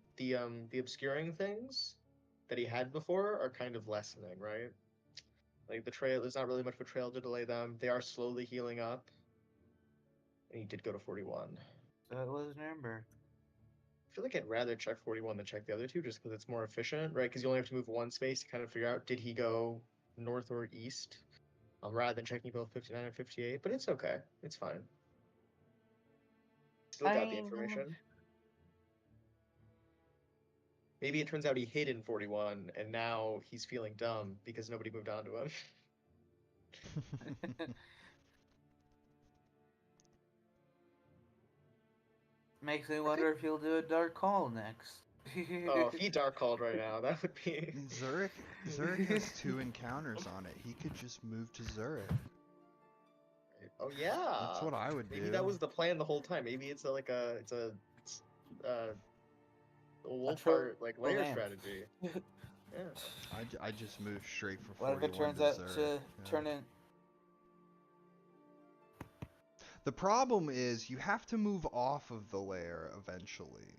obscuring things that he had before are kind of lessening, right? Like the trail, there's not really much of a trail to delay them. They are slowly healing up, and he did go to 41. So it was Nuremberg. I feel like I'd rather check 41 than check the other two, just because it's more efficient, right? Because you only have to move one space to kind of figure out did he go north or east, rather than checking both 59 and 58. But it's okay, it's fine. Still got the information. Maybe it turns out he hid in 41, and now he's feeling dumb because nobody moved on to him. Makes me wonder if he'll do a dark call next. Oh, if he dark called right now, that would be. Zurich has 2 encounters on it. He could just move to Zurich. Oh yeah. That's what I would do. Maybe that was the plan the whole time. Maybe it's a Wolfheart like layer strategy. Yeah. I just move straight for What if 41 it turns to out Zurich. to turn in? The problem is you have to move off of the lair eventually.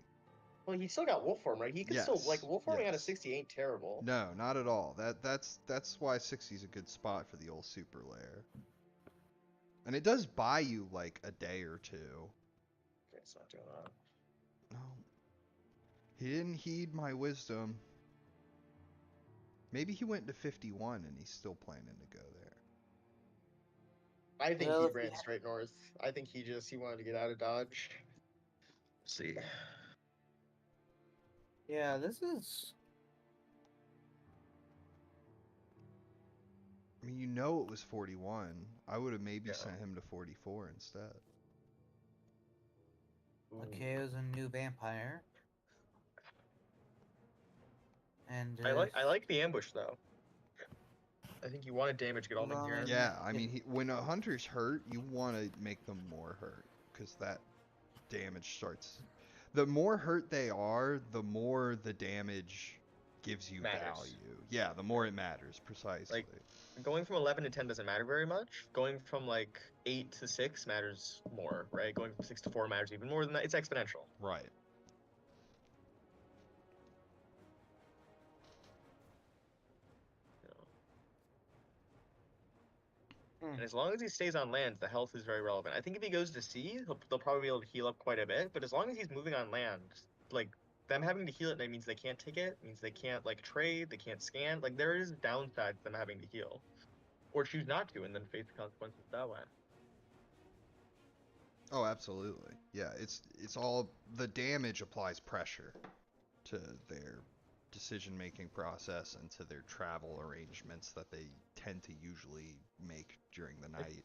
Well, he still got wolf form, right? He could still like wolf forming out of 60 ain't terrible. No, not at all. That's why 60 is a good spot for the old super lair. And it does buy you like a day or two. Okay, it's not doing that. No. He didn't heed my wisdom. Maybe he went to 51 and he's still planning to go there. I think he ran straight north. I think he wanted to get out of Dodge. Let's see. Yeah, this is. I mean, you know it was 41. I would have maybe sent him to 44 instead. Okay, it was a new vampire. And I like the ambush though. I think you want to damage get all in here. Yeah, I mean, when a hunter's hurt, you want to make them more hurt because that damage starts. The more hurt they are, the more the damage gives you value. Yeah, the more it matters, precisely. Like, going from 11 to 10 doesn't matter very much. Going from like 8 to 6 matters more, right? Going from 6 to 4 matters even more than that. It's exponential. Right. And as long as he stays on land, the health is very relevant. I think if he goes to sea, they'll probably be able to heal up quite a bit. But as long as he's moving on land, like, them having to heal it, that means they can't take it, means they can't, like, trade, they can't scan. Like, there is downside to them having to heal. Or choose not to, and then face the consequences that way. Oh, absolutely. Yeah, it's all... The damage applies pressure to their decision-making process and to their travel arrangements that they tend to usually make during the night.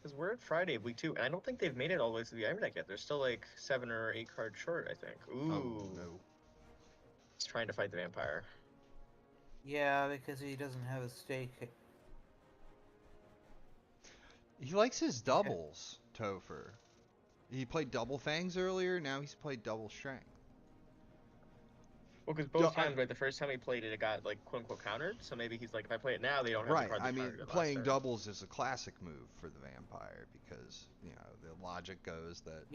Because we're at Friday of week 2, and I don't think they've made it all the way to the Iron Deck yet. They're still like 7 or 8 cards short, I think. Ooh. Oh, no. He's trying to fight the vampire. Yeah, because he doesn't have a stake. He likes his doubles, Topher. He played double fangs earlier, now he's played double strength. Well, because both times, right, the first time he played it, it got, like, quote-unquote countered, so maybe he's like, if I play it now, they don't have the card that I mean, countered it playing last turn. doubles is a classic move for the vampire, because, you know, the logic goes that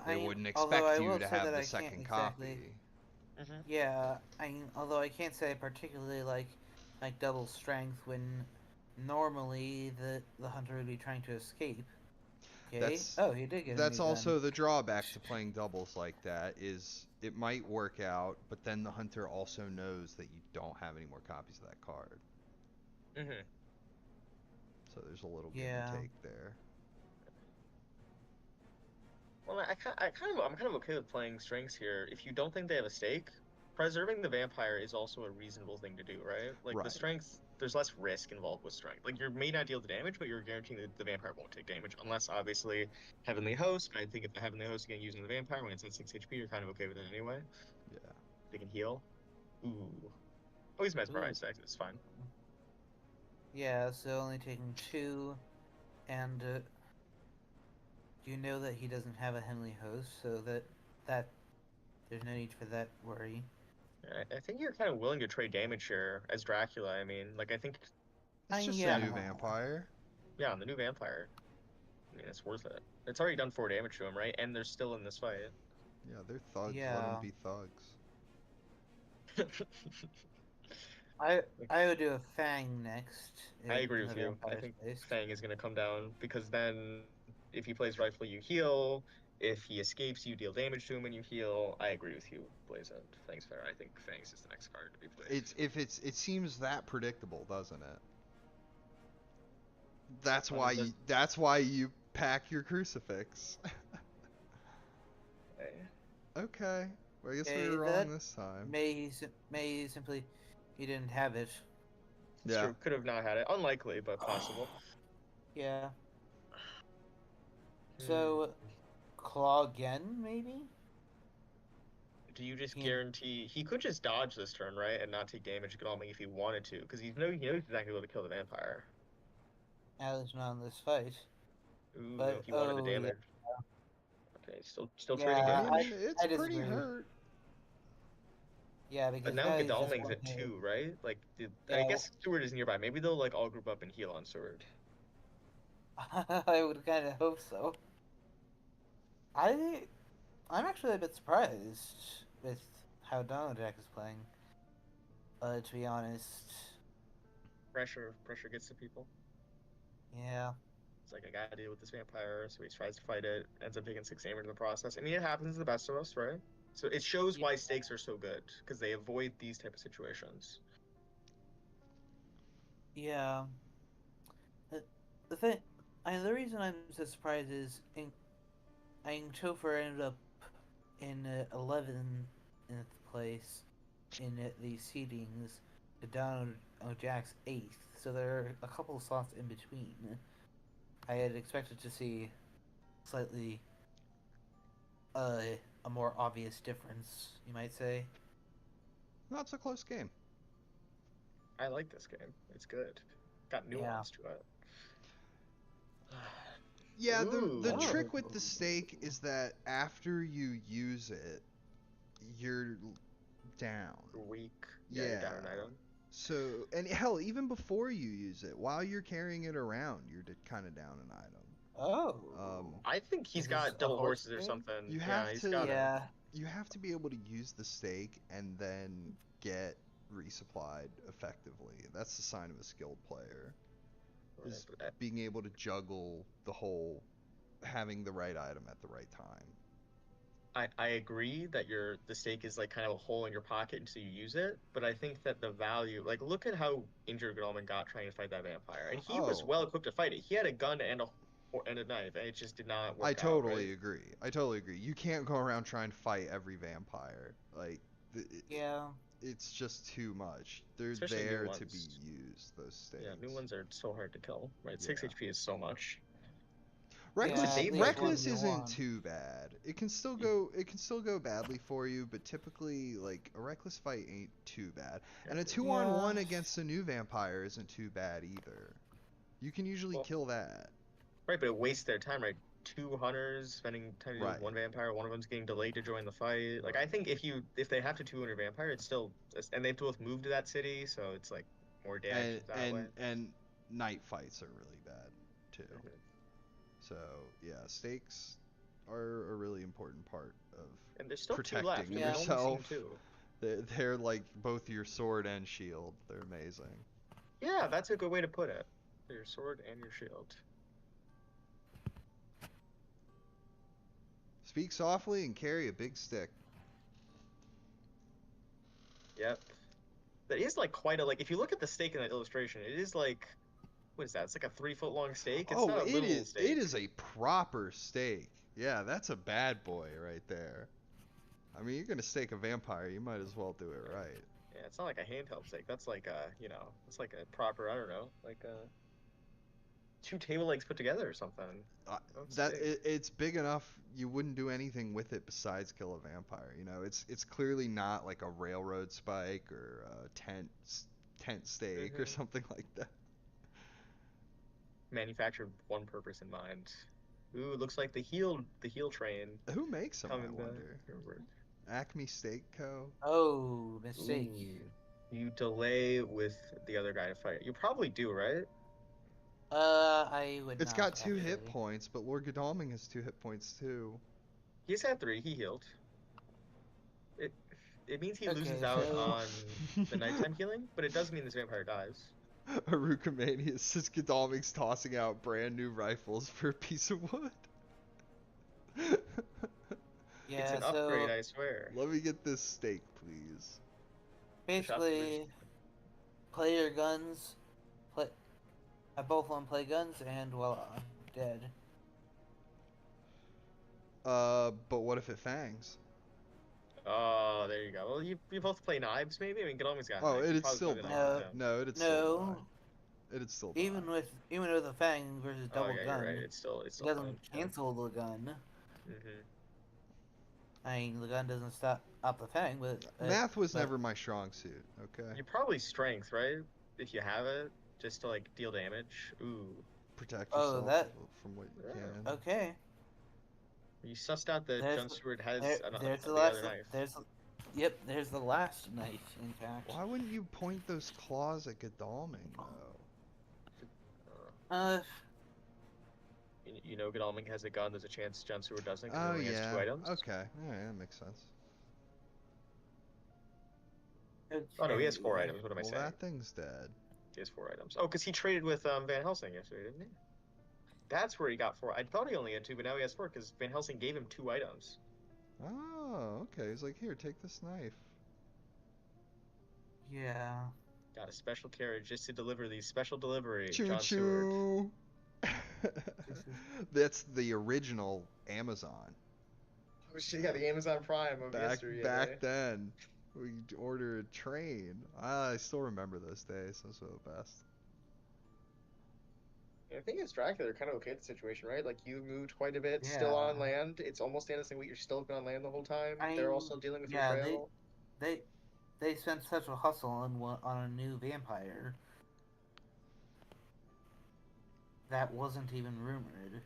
they wouldn't expect you to have the second copy. Yeah, although I can't say I particularly like double strength when normally the hunter would be trying to escape. Okay. He did get. That's also the drawback to playing doubles like that is it might work out, but then the hunter also knows that you don't have any more copies of that card. So there's a little give and take there. Well, I'm kind of okay with playing strengths here. If you don't think they have a stake, preserving the vampire is also a reasonable thing to do, right? Like the strength, there's less risk involved with strength. Like you may not deal the damage, but you're guaranteeing that the vampire won't take damage, unless obviously Heavenly Host. I think if the Heavenly Host again using the vampire when it's at 6 HP, you're kind of okay with it anyway. Yeah. They can heal. Ooh. Oh, he's mesmerized. It's fine. Yeah, so only taking 2, and you know that he doesn't have a Heavenly Host, so that there's no need for that worry. I think you're kind of willing to trade damage here as Dracula. I mean, like, I think it's just a new vampire. Yeah, the new vampire. I mean, it's worth it. It's already done 4 damage to him, right? And they're still in this fight. Yeah, they're thugs. Yeah. Let them be thugs. I would do a Fang next. I agree with you. I think Fang is going to come down because then if he plays Rifle, you heal. If he escapes, you deal damage to him and you heal. I agree with you, Blazent. Fang's fair. I think Fang's is the next card to be played. It seems that predictable, doesn't it? That's why you pack your crucifix. Okay. Okay. I guess we Okay, were wrong that this time. may simply he didn't have it. It's Yeah. true. Could have not had it. Unlikely, but possible. Yeah. Hmm. So, claw again, maybe? Do you just He- guarantee he could just dodge this turn, right, and not take damage to Godalming if he wanted to, because he knows he's not gonna be able to kill the vampire. At least not in this fight. Ooh, But if he wanted the yeah, damage. Okay, still trading yeah, I damage. mean, it's I pretty disagree. hurt. Yeah, But because now that is just Godalming's one at hit. 2, right? Like, I Yeah, guess Seward is nearby. Maybe they'll like all group up and heal on Seward. I would kind of hope so. I'm actually a bit surprised with how Donojack is playing. To be honest, Pressure gets to people. yeah, It's like I gotta deal with this vampire, so he tries to fight it, ends up taking 6 damage in the process. I mean, it happens to the best of us, right? So it shows why stakes are so good, because they avoid these type of situations. yeah. The thing, the reason I'm so surprised is Topher ended up in 11th place in the seedings to Donojack's 8th, so there are a couple of slots in between. I had expected to see slightly a more obvious difference, you might say. Not so close game. I like this game. It's good. Got nuance to it. Yeah, the Ooh. trick with the stake is that after you use it, you're down. Weak. Yeah, you're down an item. So, and hell, even before you use it, while you're carrying it around, you're kind of down an item. Oh. I think he's Is this got a double horse horses or game? something. You Yeah, have he's to. got Yeah. You have to be able to use the stake and then get resupplied effectively. That's the sign of a skilled player. Is being able to juggle the whole, having the right item at the right time. I agree that the stake is like kind of a hole in your pocket until you use it, but I think that the value, like look at how injured Godalming got trying to fight that vampire, and he was well equipped to fight it. He had a gun and a knife, and it just did not work I out. totally Right? agree. You can't go around trying to fight every vampire. Like, Yeah. it's just too much. They're Especially new there ones. to be used, those stakes. Yeah, new ones are so hard to kill. Right, 6 Yeah. HP is so much. Reckless isn't too bad. It can still go badly for you, but typically like a reckless fight ain't too bad. And a 2-on-1 against a new vampire isn't too bad either. You can usually kill that. Right, but it wastes their time, right? 2 hunters spending time to deal with one vampire, one of them's getting delayed to join the fight. Like I think if they have to 200 vampire, it's still, and they both moved to that city, so it's like more damage that way. And night fights are really bad too. So yeah, stakes are a really important part of and there's still protecting 2 left. yourself. They're like both your sword and shield. They're amazing. Yeah, that's a good way to put it. Your sword and your shield. Speak softly and carry a big stick. Yep. That is like quite a, like if you look at the stake in that illustration, it is like, what is that? It's like a 3-foot long stake. It's not a little stake. It is a proper stake. Yeah, that's a bad boy right there. I mean, you're gonna stake a vampire, you might as well do it right. Yeah, it's not like a handheld stake. That's like a, it's like a proper, I don't know, like 2 table legs put together or something. It's big enough you wouldn't do anything with it besides kill a vampire. You know, it's clearly not like a railroad spike or a tent stake or something like that. Manufactured with one purpose in mind. Ooh, looks like the heel train. Who makes them? I wonder. Acme Steak Co. Oh, mistake. Ooh. You delay with the other guy to fight. You probably do, right? I would. It's got 2 hit points, but Lord Godalming has 2 hit points too. He's had 3. He healed. It means he loses out on the nighttime healing, but it does mean this vampire dies. Arukamania says Godalming's tossing out brand new rifles for a piece of wood. Yeah, it's an upgrade, I swear. Let me get this steak, please. Basically, play your guns. Have both of them play guns, and voila, dead. But what if it fangs? Oh, there you go. Well, you both play knives, maybe. I mean, Godalming's got Oh, knives. You it'd probably still play the die. knives, yeah. No, it'd still die. No, It'd still die. even with a fang versus Oh double yeah, gun, you're right. It's still it fun. doesn't cancel the gun. Mm-hmm. I mean, the gun doesn't stop the fang, but Math was but- never my strong suit. Okay. You're probably strength, right? If you have it, just to like deal damage. Ooh. Protect Oh, yourself that- from what you Yeah. can. okay. You sussed out that There's John Stewart has there's the the last other knife. there's the last knife in fact. Why wouldn't you point those claws at Godalming though? Uh, You know, Godalming has a gun. There's a chance John Stewart doesn't because he Oh only has yeah. 2 items. Okay. Alright, that makes sense. Oh no, he has okay. 4 items. What am I Well, saying? that thing's dead. He has 4 items. Oh, because he traded with Van Helsing yesterday, didn't he? That's where he got 4. I thought he only had 2, but now he has 4 because Van Helsing gave him 2 items. Oh, okay. He's like, here, take this knife. Yeah. Got a special carriage just to deliver these special delivery. Choo John Stewart. choo. That's the original Amazon. Oh shit, yeah, the Amazon Prime of yesterday. Back then, we ordered a train. I still remember those days. Those were the best. I think it's Dracula. They're kind of okay with the situation, right? Like you moved quite a bit, still Yeah. on land. It's almost Anderson Wheat. You're still on land the whole time. I They're mean, also dealing with yeah, your trail. They spent such a hustle on a new vampire that wasn't even rumored.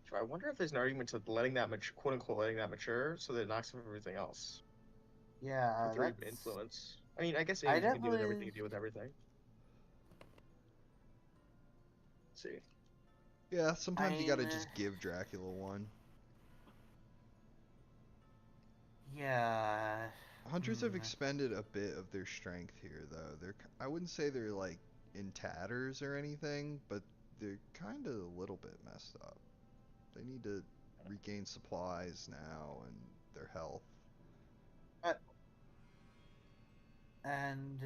So I wonder if there's an argument to letting that mature, quote unquote, letting that mature, so that it knocks off everything else. Yeah, With their that's influence. I mean, I guess I if you can deal with definitely- everything, you deal with everything. Let's see. Yeah, sometimes you gotta mean, just give Dracula one. yeah. Hunters have Hmm. expended a bit of their strength here, though. I wouldn't say they're like in tatters or anything, but they're kind of a little bit messed up. They need to regain supplies now and their health. And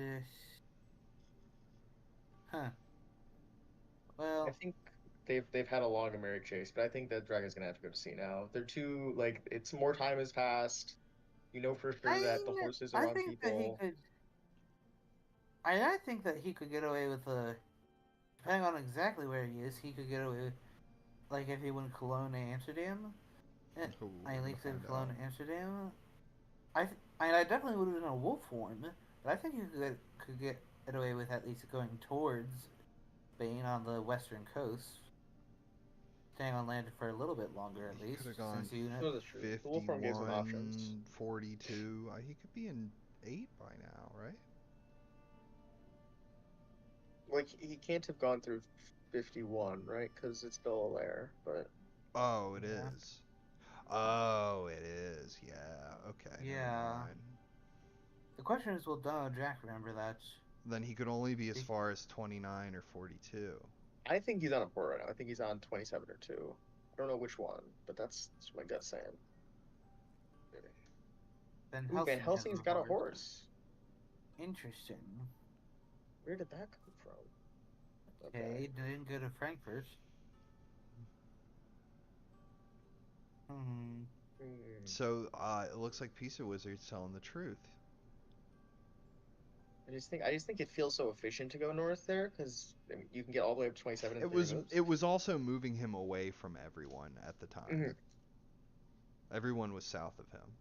huh. Well, I think they've had a long and merry chase, but I think that Dragon's gonna have to go to sea now. They're too like it's more time has passed. You know for sure that the horses are I on think that he people. could. I think that he could get away with depending on exactly where he is, he could get away with, like if he went Cologne to Amsterdam. Ooh, I we're think gonna said find Cologne out. to Amsterdam. I definitely would have been a wolf form, but I think he could get away with at least going towards Spain on the western coast, staying on land for a little bit longer at He least. could have gone Since you know, No, that's true. The wolf form gives him options. 51, 42. He could be in 8 by now, right? Like he can't have gone through 51, right? Because it's still a lair, but Oh, it Yeah. is. Oh, it is. Yeah. Okay. never Yeah. mind. the question is, will Donojack remember that? Then he could only be as He- far as 29 or 42. I think he's on a port right now. I think he's on 27 or 2. I don't know which one, but that's my gut saying. Ooh, Van Helsing's got a horse. Interesting. Where did that come from? Okay, didn't go to Frankfurt. Hmm. So it looks like Pizza Wizard's telling the truth. I just think it feels so efficient to go north there because I mean, you can get all the way up to 27 in It 3 was moves. it was also moving him away from everyone at the time. Mhm. Everyone was south of him,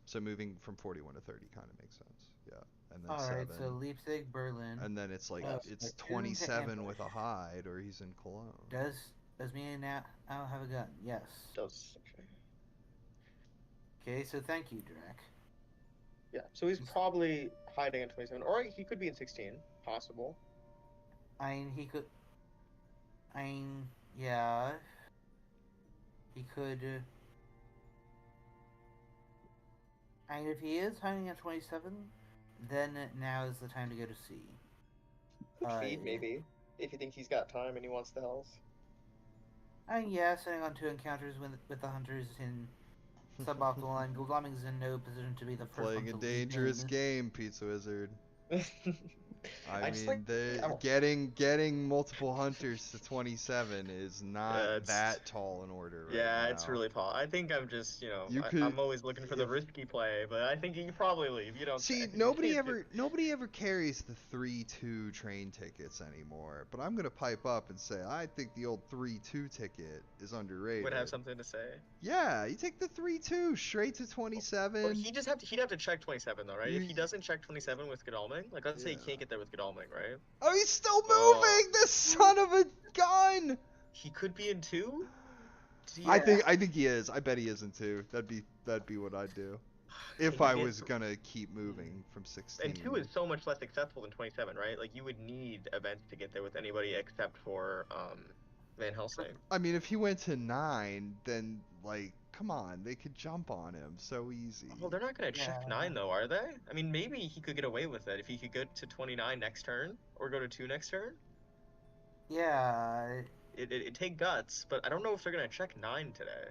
so moving from 41 to 30 kind of makes sense. Yeah, and then All right, 7, so Leipzig, Berlin. and then it's like Oh, it's platoon to 27 with a ambush. hide, or he's in Cologne. Does me now have a gun? Yes. Does okay. Okay, so thank you, Drac. Yeah, so he's probably hiding in 27, or he could be in 16, possible. I mean, he could. I mean, yeah. He could. I mean, if he is hiding at 27, then now is the time to go to sea. Feed maybe if you think he's got time and he wants the health. I mean, yeah, setting on 2 encounters with the hunters in suboptimal line. Godalming's in no position to be the first Playing one a to leap dangerous in. game, Pizza Wizard. I just mean, I don't- getting multiple hunters to 27 is not it's that tall an order right yeah, it's now. really Paul. I think I'm just You could I'm always looking for the if risky play, but I think you probably leave. You don't See, say. nobody ever carries the 3-2 train tickets anymore. But I'm gonna pipe up and say I think the old 3-2 ticket is Would have underrated. something to say. Yeah, you take the 3-2 straight to Well, 27. he'd have to check 27 though, right? If You, he doesn't check 27 with Godalming, like let's say he yeah. can't get there with Godalming, right? Oh, he's still Oh, moving. The son of a gun. he could be in 2. I Yeah. think he is. I bet he isn't too. That'd be what I'd do if Can you I get was gonna keep moving from 16. and 2 is so much less accessible than 27, right? Like you would need events to get there with anybody except for Van Helsing. I mean, if he went to 9, then like, come on, they could jump on him so easy. Well, they're not gonna check Yeah. 9 though, are they? I mean, maybe he could get away with it if he could go to 29 next turn or go to 2 next turn. Yeah. It'd take guts, but I don't know if they're gonna check 9 today.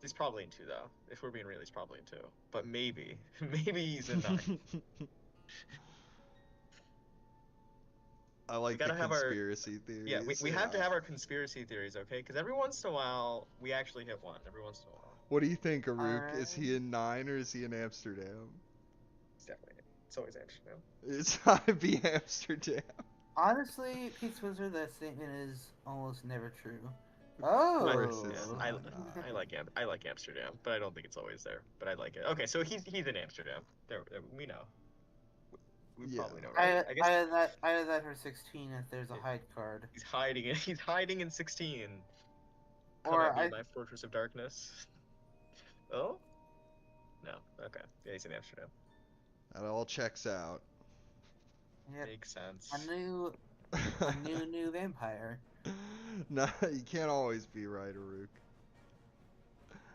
He's probably in 2 though. If we're being real, he's probably in 2. But maybe, maybe he's in 9. I like the gotta have our- conspiracy theories. Yeah, we have to have our conspiracy theories, okay? Because every once in a while, we actually hit one. Every once in a while. What do you think, Aruk? Is he Alright. in 9 or is he in Amsterdam? It's always Amsterdam. It's gotta be Amsterdam. Honestly, Pete's Wizard, that statement is almost never true. Oh. course Yeah, it's I like Amsterdam, but I don't think it's always there. But I like it. Okay, so he's in Amsterdam. There we know. We Yeah. probably know, I, right? I guess I had that for 16 if there's a hide card. he's hiding in 16. Come Or at me, I- my fortress of darkness. Oh? No. Okay. Yeah, he's in Amsterdam. That all checks out. Yep. Makes sense. A new vampire. No, you can't always be right, Aruk.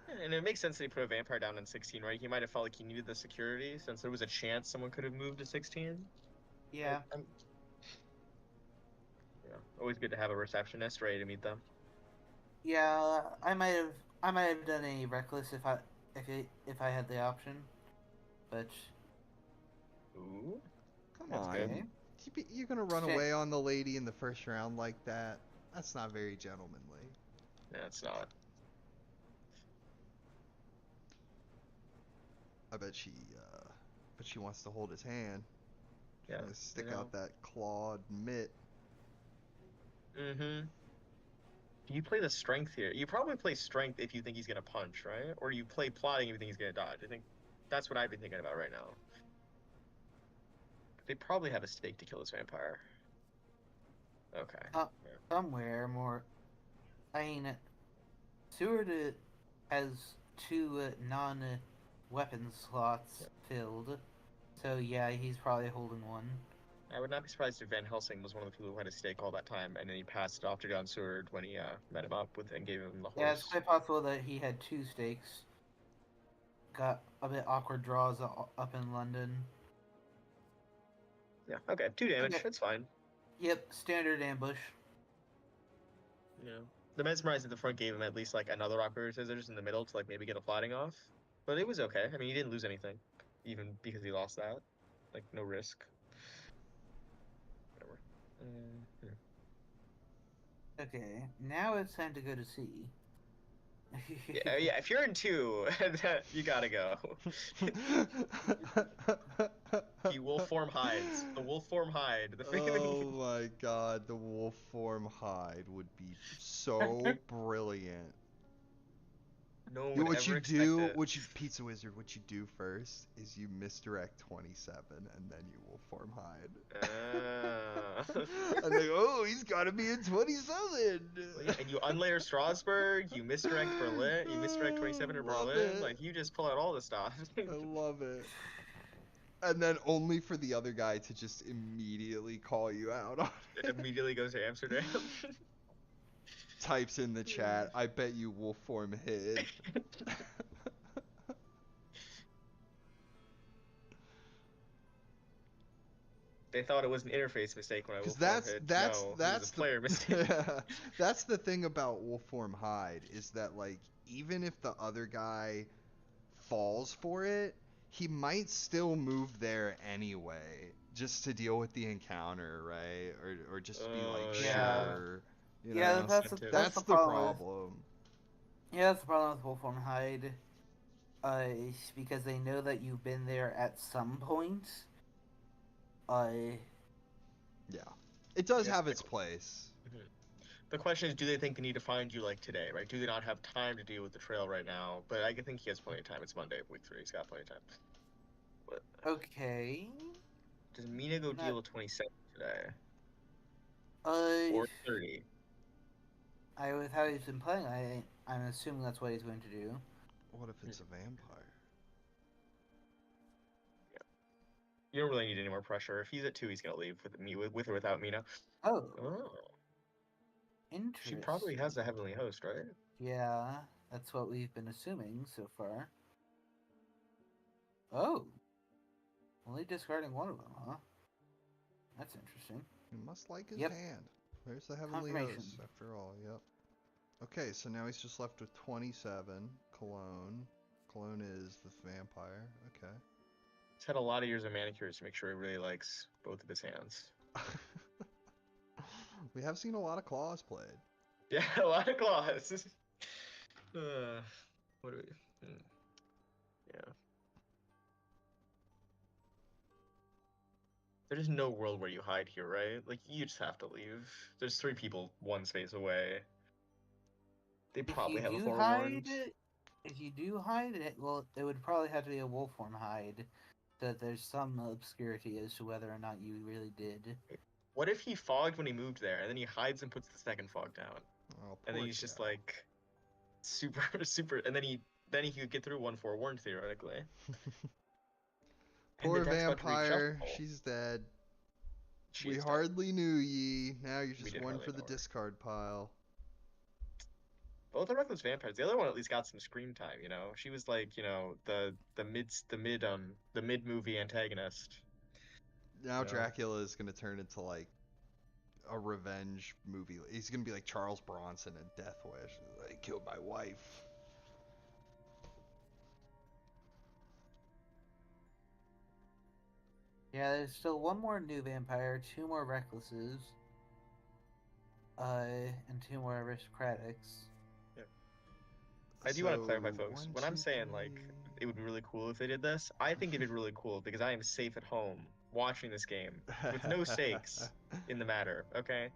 Yeah, and it makes sense that he put a vampire down in 16, right? He might have felt like he needed the security since there was a chance someone could have moved to 16. Yeah. Yeah, always good to have a receptionist ready to meet them. Yeah, I might have done a reckless if I had the option, but Ooh. Come That's on. good. You're gonna run Shit. away on the lady in the first round like that? That's not very gentlemanly. Yeah, it's not. I bet she wants to hold his hand. She's Yeah. gonna stick you know. out that clawed mitt. Mm-hmm. You play the strength here. You probably play strength if you think he's gonna punch, right? Or you play plotting if you think he's gonna dodge. I think that's what I've been thinking about right now. They probably have a stake to kill this vampire. Okay. somewhere more. I mean, Seward has 2 non-weapon slots filled, so yeah, he's probably holding one. I would not be surprised if Van Helsing was one of the people who had a stake all that time, and then he passed it off to John Seward when he met him up with and gave him the horse. Yeah, it's quite possible that he had 2 stakes. Got a bit awkward draws up in London. Yeah. Okay. 2 damage. Okay. That's fine. Yep, standard ambush. You know, the mesmerize at the front gave him at least like another rock paper scissors in the middle to like maybe get a plotting off, but it was okay. I mean, he didn't lose anything, even because he lost that. Like no risk. Whatever. Okay, now it's time to go to sea. Yeah. If you're in 2, you gotta go. He wolf form hides. The wolf form hide. Oh my god, the wolf form hide would be so brilliant. No one You know would what ever you expect do, it. Pizza Wizard, what you do first is you misdirect 27 and then you will form hide. And they go, oh, he's gotta be in 27! And you unlayer Strasbourg, you misdirect Berlin, you misdirect 27 or Love Berlin, it. like you just pull out all the stuff. I love it. And then only for the other guy to just immediately call you out on It it. immediately goes to Amsterdam. Types in the chat, I bet you will form hid. They thought it was an interface mistake when I Because wolf form hid. No, it was a player mistake. That's the thing about Wolfform Hide is that like even if the other guy falls for it, he might still move there anyway, just to deal with the encounter, right? Or just be like, Yeah. sure, you Yeah, know. that's That's the the problem. problem. Yeah, that's the problem with Wolfhorn Hide. Because they know that you've been there at some point. Yeah, it does Yes, have its place. The question is, do they think they need to find you like today, right? Do they not have time to deal with the trail right now? But I think he has plenty of time. It's Monday, week 3. He's got plenty of time. But Okay. does Mina go Not, deal with 27 today? uh, Or 30? with how he's been playing, I'm assuming that's what he's going to do. What if it's a vampire? You don't really need any more pressure. If he's at 2, he's gonna leave with or without Mina. Oh, Oh, interesting. she probably has a heavenly host, right? Yeah, that's what we've been assuming so far. Oh, only discarding one of them, huh? That's interesting. He must like his Yep. hand. There's the heavenly Confirmation. host, after all. Yep. Okay, so now he's just left with 27. Cologne. Cologne is the vampire. Okay. He's had a lot of years of manicures to make sure he really likes both of his hands. We have seen a lot of claws played. Yeah, a lot of claws. What do we? Yeah. There's no world where you hide here, right? Like, you just have to leave. There's 3 people 1 space away. They probably have a forewarned. If you do hide, it would probably have to be a Wolfhorn hide, so that there's some obscurity as to whether or not you really did. What if he fogged when he moved there, and then he hides and puts the second fog down? Oh, And then he's just like super, and then he could get through 1 forewarned theoretically. Poor And the deck's about to vampire, reshuffle. she's dead. She We is dead. hardly knew ye. Now you're just did one hardly for the know her. discard pile. Both are reckless vampires. The other one at least got some screen time, you know. She was like, you know, the mid movie antagonist. Now You know? Dracula is gonna turn into like a revenge movie. He's gonna be like Charles Bronson in Death Wish. Like, killed my wife. Yeah, there's still one more new vampire, 2 more recklesses, and 2 more aristocratics. I do want to clarify, So, folks. 1, When I'm 2, saying like 3. it would be really cool if they did this, I think it'd be really cool because I am safe at home watching this game with no stakes in the matter. Okay,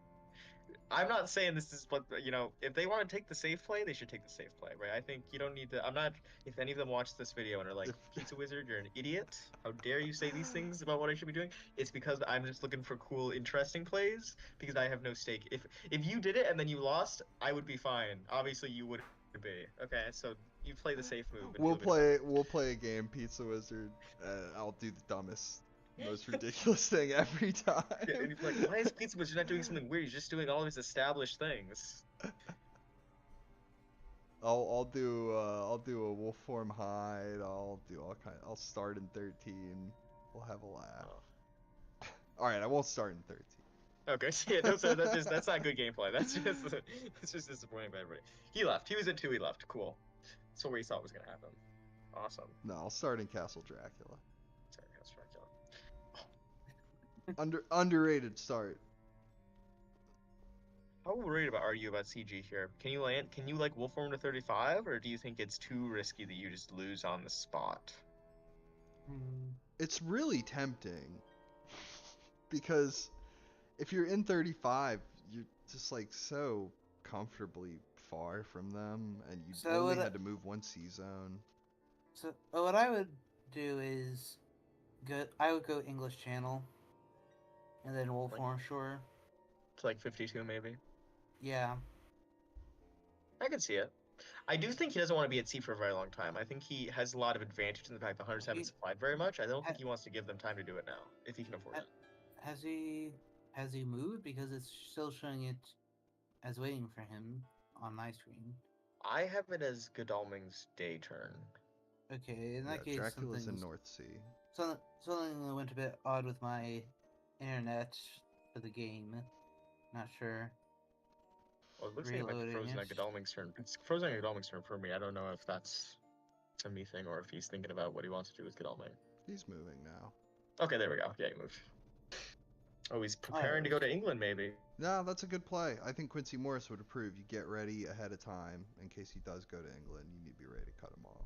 I'm not saying this is what you know. If they want to take the safe play, they should take the safe play, right? I think you don't need to. I'm not. If any of them watch this video and are like, "Pizza Wizard, you're an idiot. How dare you say these things about what I should be doing?" It's because I'm just looking for cool, interesting plays because I have no stake. If you did it and then you lost, I would be fine. Obviously, you would be. Okay, so you play the safe move. And We'll feel good play a game, Pizza Wizard. I'll do the dumbest, most ridiculous thing every time. Yeah, and you're like, why is Pizza Wizard not doing something weird? He's just doing all of his established things. I'll do a wolf form hide. I'll start in 13. We'll have a laugh. Oh. All right, I won't start in 13. Okay, so yeah, that's not good gameplay. That's just disappointing by everybody. He left. He was at 2. He left. Cool. So where he thought was gonna happen. Awesome. No, I'll start in Castle Dracula. Sorry, that's Dracula. Underrated start. How worried are you about CG here? Can you land? Can you like wolf form to 35, or do you think it's too risky that you just lose on the spot? It's really tempting because if you're in 35, you're just like so comfortably far from them, and you only had to move 1 C zone. So what I would do is I would go English Channel, and then Wolfhorn Shore. It's like 52 maybe. Yeah. I can see it. I do think he doesn't want to be at sea for a very long time. I think he has a lot of advantage in the fact the hunters haven't supplied very much. I don't think he wants to give them time to do it now, if he can afford it. Has he moved? Because it's still showing it as waiting for him on my screen. I have it as Godalming's day turn. Okay, in that case, Dracula's in North Sea. Something went a bit odd with my internet for the game. Not sure. Well, it looks like it might be frozen at Godalming's turn. It's frozen at Godalming's turn for me. I don't know if that's a me thing or if he's thinking about what he wants to do with Godalming. He's moving now. Okay, there we go. Yeah, he moved. Oh, he's preparing to go to England, maybe. No, that's a good play. I think Quincy Morris would approve. You get ready ahead of time in case he does go to England. You need to be ready to cut him off.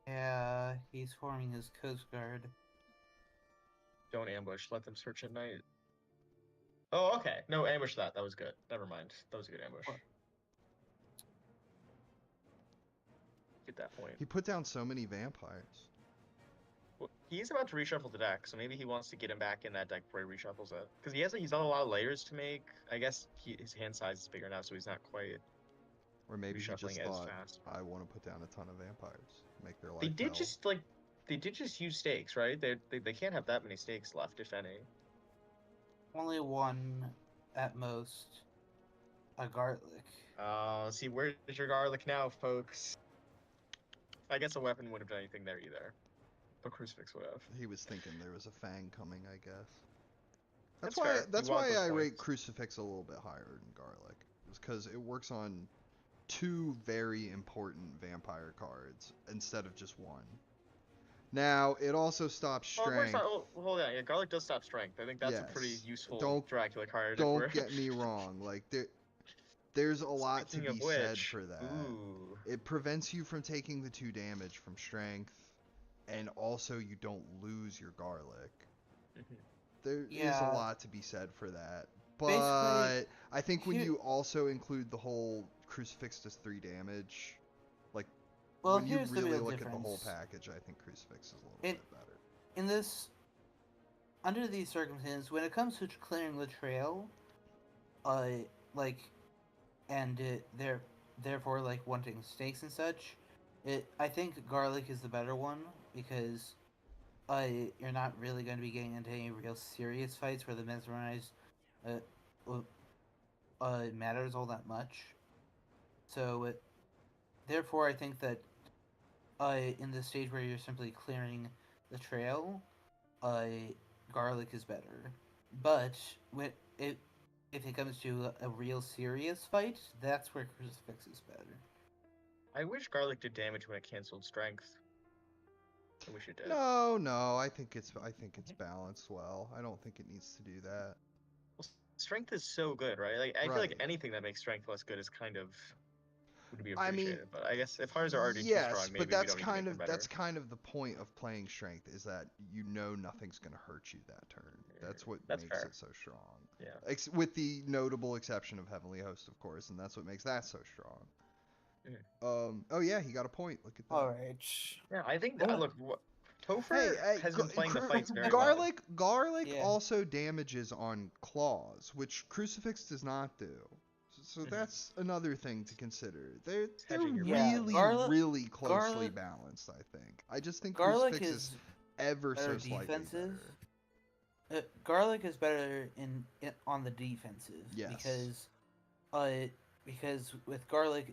Yeah, he's forming his Coast Guard. Don't ambush. Let them search at night. Oh, okay. No, ambush that. That was good. Never mind. That was a good ambush. What? Get that point. He put down so many vampires. Well, he's about to reshuffle the deck, so maybe he wants to get him back in that deck before he reshuffles it. Because he's got a lot of layers to make. I guess his hand size is bigger now, so he's not quite Or maybe he just reshuffling as thought, fast. I want to put down a ton of vampires. Make their life They did hell. just use stakes, right? They can't have that many stakes left, if any. Only one at most. A garlic. See, where's your garlic now, folks? I guess a weapon wouldn't have done anything there either. But crucifix would have. He was thinking there was a fang coming, I guess. That's fair. That's You want why those I rate points. crucifix a little bit higher than garlic. It's because it works on 2 very important vampire cards instead of just 1. Now, it also stops Well, strength. hold on. Yeah, garlic does stop strength. I think that's a pretty Yes. useful Dracula card. Don't get me wrong. Like, there's a lot to Speaking be of said which, for that. ooh. It prevents you from taking the 2 damage from strength, and also you don't lose your garlic. There is a lot to be said for that. But I think when you also include the whole crucifix does 3 damage, like, Well, when you here's the really real look difference. at the whole package, I think crucifix is a little bit better. In this, under these circumstances, when it comes to clearing the trail, therefore like wanting stakes and such, I think garlic is the better one because you're not really going to be getting into any real serious fights where the mesmerize matters all that much. So therefore I think that in the stage where you're simply clearing the trail, garlic is better. But if it comes to a real serious fight, that's where crucifix is better. I wish garlic did damage when it canceled strength. I wish it did. No, I think it's balanced well. I don't think it needs to do that. Well, strength is so good, right? Like I feel like anything that makes strength less good is kind of would be appreciated. But I guess if ours are already too strong, maybe but that's we don't need to make them better. that's kind of the point of playing strength is that you know nothing's gonna hurt you that turn. That's what makes fair. it so strong. Yeah. With the notable exception of Heavenly Host, of course, and that's what makes that so strong. Oh yeah, he got a point. Look at that. All right. Yeah, I think that Topher has been playing the fights very garlic well. also damages on claws, which crucifix does not do. So that's another thing to consider. They're really closely balanced, I think. I just think garlic crucifix is ever so slightly defensive. better. Garlic is better on the defensive. Yes. Because with garlic.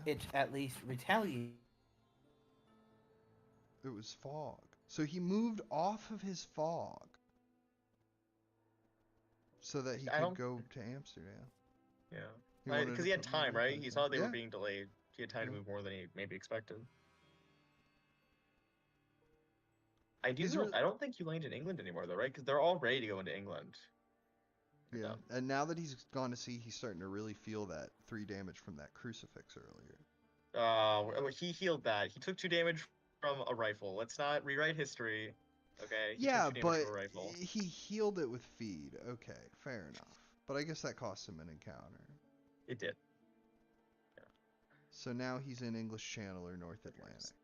It at least retaliates. It was fog. So he moved off of his fog so that he could go to Amsterdam. Yeah. Because he had time, right? He saw they were being delayed. He had time to move more than he maybe expected. I don't think you land in England anymore, though, right? Because they're all ready to go into England. Yeah, and now that he's gone to sea, he's starting to really feel that 3 damage from that crucifix earlier. He healed that. He took 2 damage from a rifle. Let's not rewrite history. Okay. Yeah, but he healed it with feed. Okay, fair enough. But I guess that cost him an encounter. It did. Yeah. So now he's in English Channel or North Atlantic.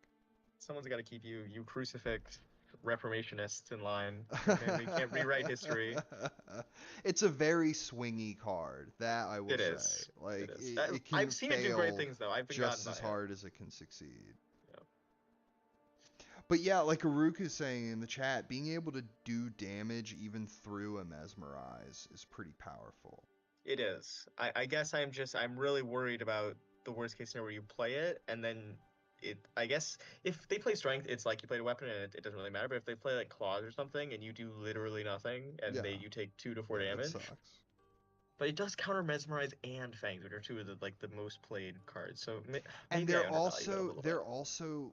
Someone's got to keep you crucifix reformationists in line. Okay? We can't rewrite history. It's a very swingy card. That I will say. Is. Like it is. It can I've seen it do great things though. I've been just as hard as it can succeed. But yeah, like Aruk is saying in the chat, being able to do damage even through a mesmerize is pretty powerful. It is. I guess I'm really worried about the worst case scenario where you play it and then I guess if they play strength, it's like you played a weapon and it doesn't really matter. But if they play like claws or something and you do literally nothing and you take 2 to 4 damage, that sucks. But it does counter Mesmerize and Fangs, which are two of the most played cards. So And maybe I undervalue it a little they're bit. also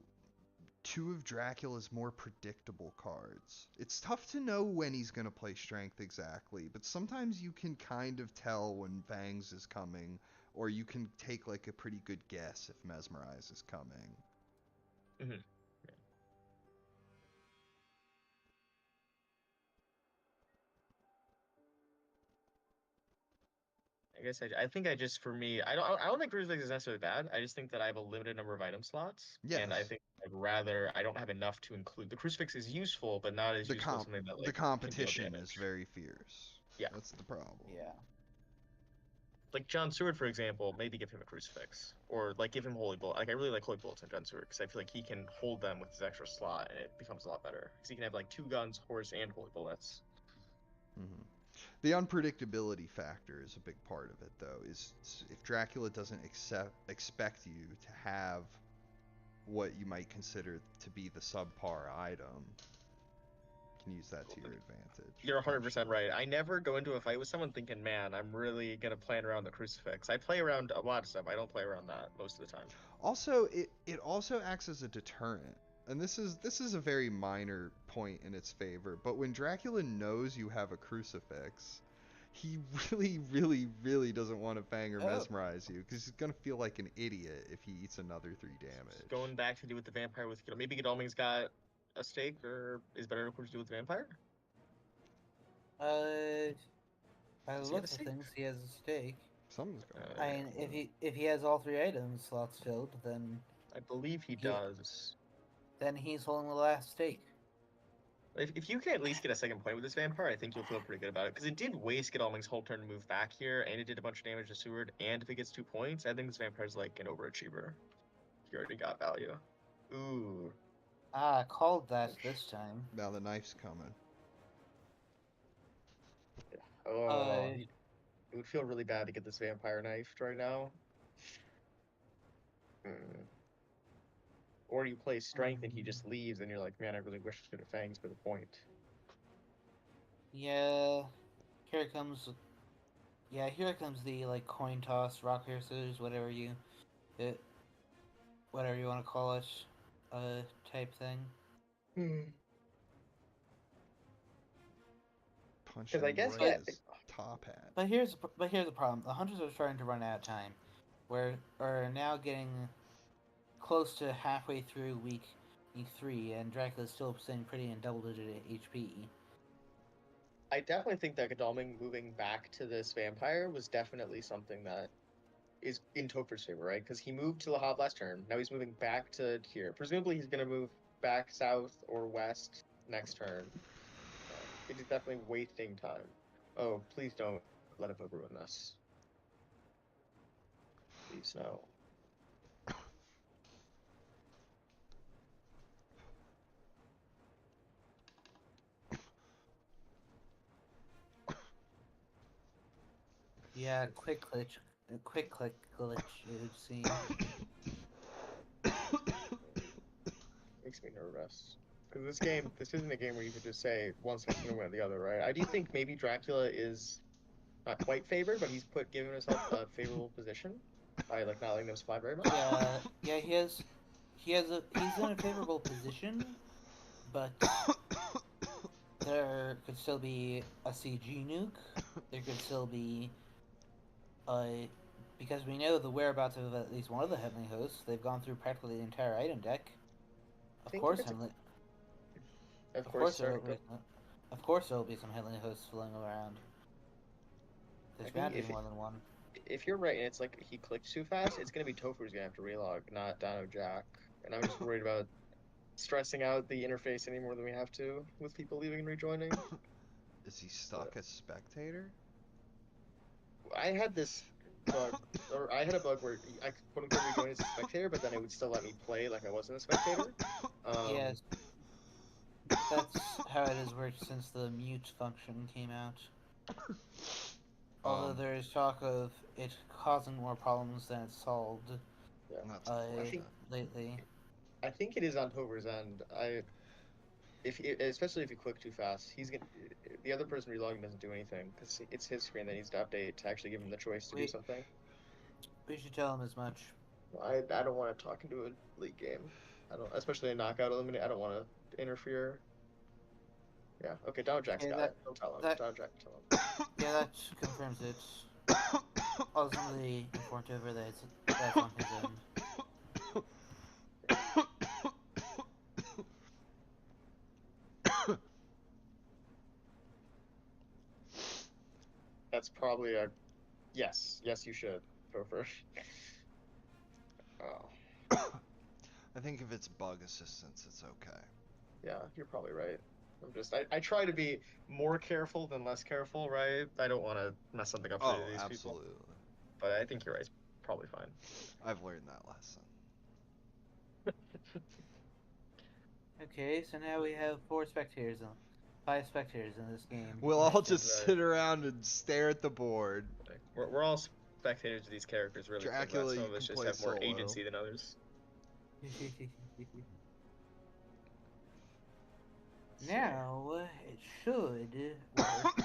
two of Dracula's more predictable cards. It's tough to know when he's going to play Strength exactly, but sometimes you can kind of tell when Fangs is coming, or you can take like a pretty good guess if Mesmerize is coming. Mm-hmm. I guess I think I just for me I don't think Crucifix is necessarily bad. I just think that I have a limited number of item slots, and I Yes. think I don't have enough to include. The Crucifix is useful, but not as useful as something that The can deal competition is damage. very fierce. Yeah, That's the problem. Yeah. like John Seward, for example, maybe give him a Crucifix, or like give him Holy Bullet. Like I really like Holy Bullets on John Seward because I feel like he can hold them with his extra slot, and it becomes a lot better because he can have like 2 guns, horse, and Holy Bullets. Mm-hmm. The unpredictability factor is a big part of it, though. Is if Dracula doesn't expect you to have what you might consider to be the subpar item, you can use that to your advantage. You're 100% right. I never go into a fight with someone thinking, man, I'm really going to plan around the Crucifix. I play around a lot of stuff. I don't play around that most of the time. Also, it also acts as a deterrent. And this is a very minor point in its favor, but when Dracula knows you have a Crucifix, he really doesn't want to fang or mesmerize you because he's gonna feel like an idiot if he eats another 3 damage. Going back to do with the vampire with maybe Godalming's got a stake, or is better equipped to do with the vampire? By the looks of things, he has a stake. Something's going on. I mean, if he has all 3 item slots filled, then I believe he does. Then he's holding the last stake. If you can at least get a second point with this vampire, I think you'll feel pretty good about it. Because it did waste Godalming's whole turn to move back here, and it did a bunch of damage to Seward. And if it gets 2 points, I think this vampire's like an overachiever. He already got value. Ooh. Ah, called that this time. Now the knife's coming. Oh, it would feel really bad to get this vampire knifed right now. Or you play Strength and he just leaves, and you're like, man, I really wish I could have Fangs for the point. Yeah, here comes the like coin toss, rock paper scissors, whatever you want to call it, type thing. Punching I guess right his top hat. But here's the problem: the hunters are starting to run out of time. We're now getting close to halfway through week 3, and Dracula's still sitting pretty in double-digit HP. I definitely think that Godalming moving back to this vampire was definitely something that is in Topher's favor, right? Because he moved to Le Havre last turn. Now he's moving back to here. Presumably he's going to move back south or west next turn. It is definitely wasting time. Oh, please don't let him ruin this. Please no. Yeah, quick click glitch, it would seem. Makes me nervous. Because this isn't a game where you could just say one side's going to win the other, right? I do think maybe Dracula is not quite favored, but he's given himself a favorable position by like not letting them fly very much. Yeah, he's in a favorable position, but there could still be a CG nuke. There could still be because we know the whereabouts of at least one of the Heavenly Hosts. They've gone through practically the entire item deck. Of course there will be some Heavenly Hosts floating around. There's bound to be more than one. If you're right, and it's like he clicked too fast, it's gonna be Topher who's gonna have to relog, not Donojack. And I'm just worried about stressing out the interface any more than we have to with people leaving and rejoining. Is he stuck as spectator? I had this bug, or I had a bug where I could quote unquote rejoin as a spectator, but then it would still let me play like I wasn't a spectator. Yes. That's how it has worked since the mute function came out. Although there is talk of it causing more problems than it's solved lately. I think it is on Tover's end. especially if you click too fast, the other person relogging doesn't do anything because it's his screen that needs to update to actually give him the choice to do something. We should tell him as much. I don't want to talk into a league game. I don't, especially a knockout eliminate. I don't want to interfere. Yeah. Okay. Donojack's got it. Don't tell him. Donojack, tell him. Yeah, that confirms it. Ultimately informed over that that's on his end. That's probably a yes. Yes, you should. Topher. Oh. I think if it's bug assistance, it's okay. Yeah, you're probably right. I try to be more careful than less careful, right? I don't want to mess something up for these absolutely. people. But I think you're right. It's probably fine. I've learned that lesson. Okay, so now we have 5 spectators in this game. We'll all just sit around and stare at the board. We're all spectators of these characters, really. Dracula, some you of us can just play have more solo. agency than others. Now it should work.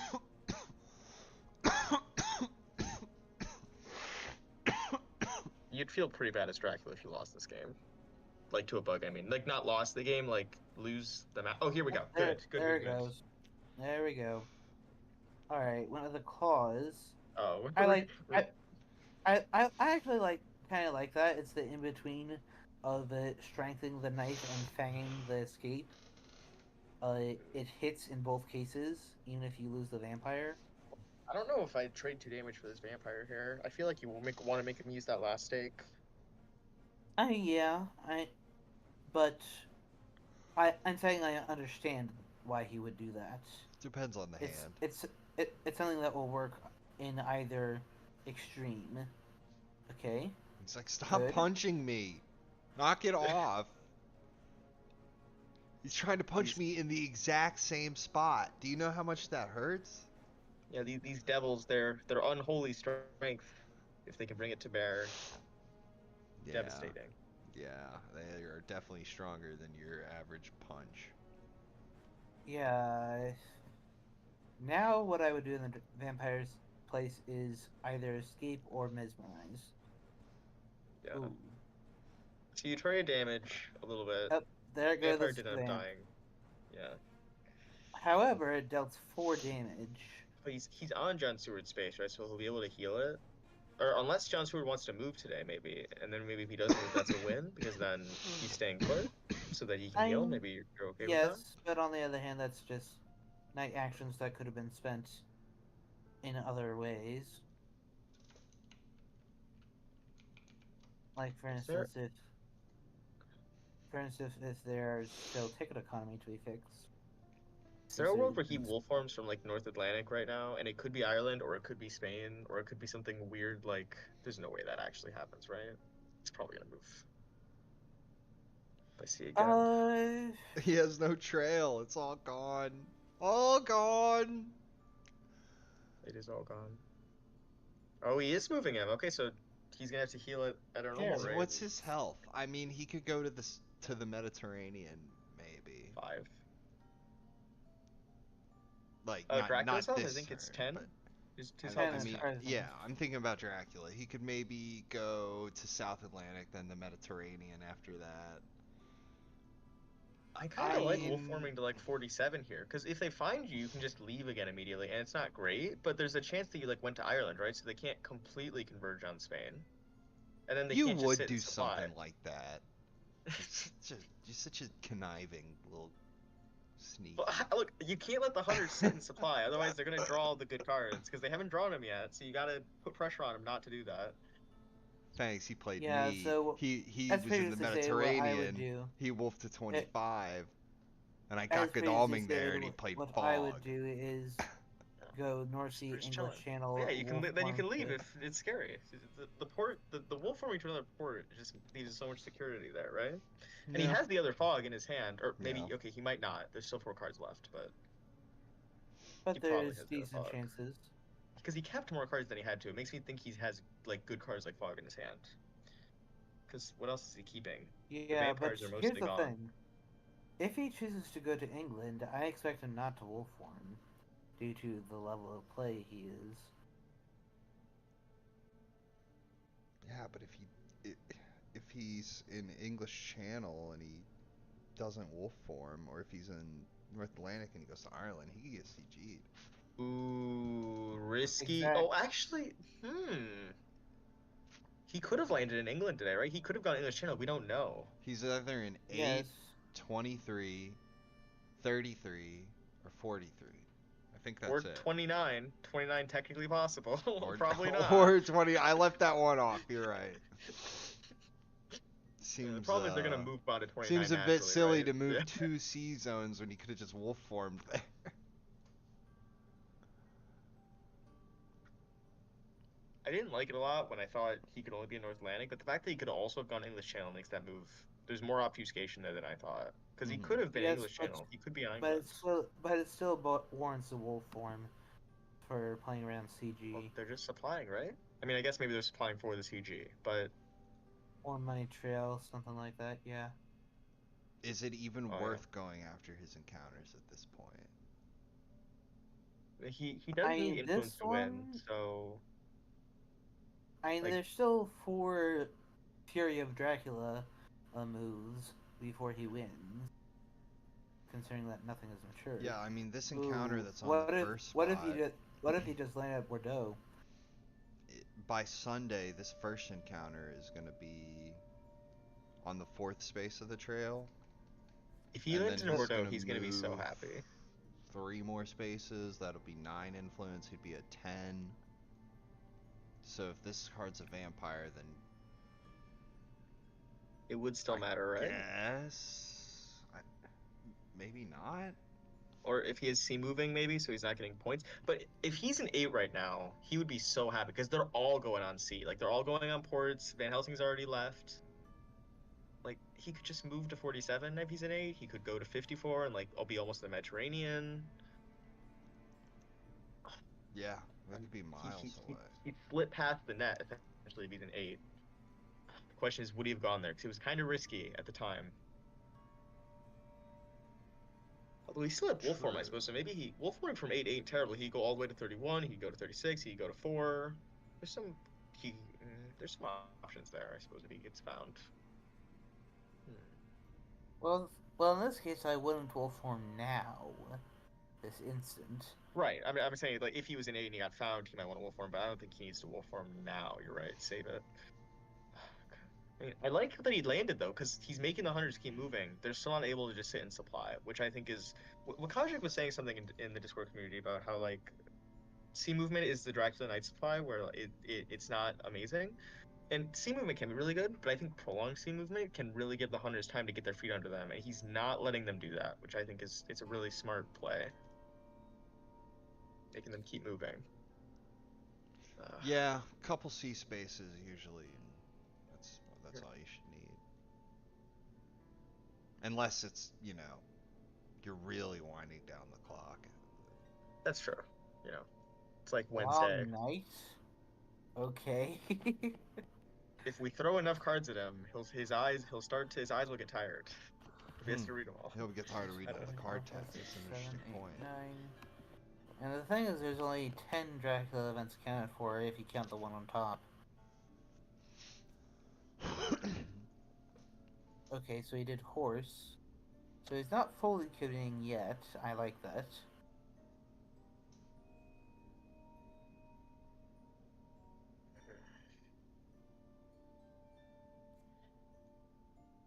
You'd feel pretty bad as Dracula if you lost this game. Like, to a bug, I mean. Like, not lost the game, like, lose the map. Oh, here we go. Good. There it goes. There we go. Alright, one of the claws. Oh, I actually kind of like that. It's the in-between of strengthening the knife and fanging the escape. It hits in both cases, even if you lose the vampire. I don't know if I'd trade 2 damage for this vampire here. I feel like you will want to make him use that last stake. Yeah, I'm saying I understand why he would do that. Depends on the hand. It's something that will work in either extreme. Okay. It's like, stop punching me. Knock it off. He's trying to punch me in the exact same spot. Do you know how much that hurts? Yeah, these devils, they're unholy strength. If they can bring it to bear, devastating. Yeah, they are definitely stronger than your average punch. Yeah. Now what I would do in the vampire's place is either escape or mesmerize. Yeah. Ooh. So you try to damage a little bit. Yep, there goes Vampire the did end up dying. Yeah. However, it dealt 4 damage. But he's on John Seward's space, right? So he'll be able to heal it. Or unless John Seward wants to move today, maybe. And then maybe if he doesn't move, that's a win. Because then he's staying put. So that he can heal. Maybe you're okay with that? Yes, but on the other hand, that's just night actions that could have been spent in other ways. Like, for instance, if there's still ticket economy to be fixed. Is there a world where he wolf forms from, like, North Atlantic right now? And it could be Ireland, or it could be Spain, or it could be something weird, like... There's no way that actually happens, right? It's probably gonna move. I see again. He has no trail. It's all gone. All gone! It is all gone. Oh, he is moving him. Okay, so he's gonna have to heal it at a normal rate. What's his health? I mean, he could go to the Mediterranean, maybe. 5. Like, Dracula's not health? this I think it's turn, 10. but His I health is mean, 10. yeah, I'm thinking about Dracula. He could maybe go to South Atlantic, then the Mediterranean after that. I kind of like wolf forming to like 47 here, because if they find you, you can just leave again immediately, and it's not great, but there's a chance that you like went to Ireland, right? So they can't completely converge on Spain, and then they can't just sit and supply. Something like that. You're such a conniving little sneak. Well, look, you can't let the hunters sit and supply, otherwise they're gonna draw all the good cards, because they haven't drawn them yet. So you gotta put pressure on them not to do that. Thanks, he played me. So he was in the Mediterranean. He wolfed to 25, and I got Godalming there, and he played What Fog. I would do is go North Sea English Channel. Yeah, you can then you can leave if it's scary. The wolf forming to another port just needs so much security there, right? And he has the other fog in his hand, or maybe okay, he might not. There's still 4 cards left, but there's decent chances. Because he kept more cards than he had to. It makes me think he has like good cards like Fog in his hand. Because what else is he keeping? Yeah, but here's the thing. If he chooses to go to England, I expect him not to wolf form, due to the level of play he is. Yeah, but if he's in English Channel and he doesn't wolf form, or if he's in North Atlantic and he goes to Ireland, he can get CG'd. Ooh, risky. Exact- Oh, actually, he could have landed in England today, right? He could have gone English Channel. We don't know. He's either in 8, Yes. 23, 33, or 43. I think Or that's it. 29. 29 technically possible. Or, Probably not. Or 20. I left that one off. You're right. Seems, Yeah, the problem is they're gonna move on to 29. Seems a bit naturally, silly right? to move Yeah. 2 C zones when he could have just wolf formed there. I didn't like it a lot when I thought he could only be in North Atlantic, but the fact that he could also have gone English Channel makes that move. There's more obfuscation there than I thought. Because he could have been Yes, English Channel. He could be on But England. it still warrants a wolf form for playing around CG. Well, they're just supplying, right? I mean, I guess maybe they're supplying for the CG, but Or money trail, something like that, yeah. Is it even Oh, worth going after his encounters at this point? he does I need mean, influence this to win, one- so I mean, Like- there's still 4 Fury of Dracula moves before he wins, considering that nothing is mature. Yeah, I mean, this encounter Ooh, that's on the first spot, what if he just landed at Bordeaux? by Sunday, this first encounter is going to be on the 4th space of the trail. if he And lands then in he's Bordeaux, gonna he's gonna be so move happy. 3 more spaces, that'll be 9 influence, he'd be at 10. So if this card's a vampire, then It would still matter, right? Maybe not. Or if he is C moving, maybe, so he's not getting points. But if he's an 8 right now, he would be so happy because they're all going on C. Like, they're all going on ports. Van Helsing's already left. Like, he could just move to 47 if he's an 8. He could go to 54 and, like, I'll be almost in the Mediterranean. Yeah, that could be miles away. He'd split past the net, essentially, if he's an 8. The question is, would he have gone there? Because it was kind of risky at the time. Although he still had wolf form, I suppose. So maybe wolf forming from 8 ain't terrible. He'd go all the way to 31. He could go to 36. He could go to 4. There's some options there, I suppose, if he gets found. Well, in this case, I wouldn't wolf form now, this instant. Right. I mean, I'm saying, like, if he was an 8 and he got found, he might want to wolf form, but I don't think he needs to wolf form now. You're right. Save it. I mean, I like that he landed, though, because he's making the hunters keep moving. They're still not able to just sit and supply, which I think is... Wakajic was saying something in the Discord community about how, like, sea movement is the Dracula Night supply, where it's not amazing. And sea movement can be really good, but I think prolonged sea movement can really give the hunters time to get their feet under them, and he's not letting them do that, which I think it's a really smart play. Making them keep moving. Yeah, couple C spaces usually, and that's all you should need. Unless it's, you're really winding down the clock. That's true. It's like Wednesday. Wow, nice. Okay. If we throw enough cards at him, his eyes will get tired. If he has to read them all. He'll get tired of reading the card text. That's an interesting 7, 8, point. 9. And the thing is, there's only 10 Dracula events accounted for if you count the one on top. Okay, so he did horse. So he's not fully committing yet. I like that.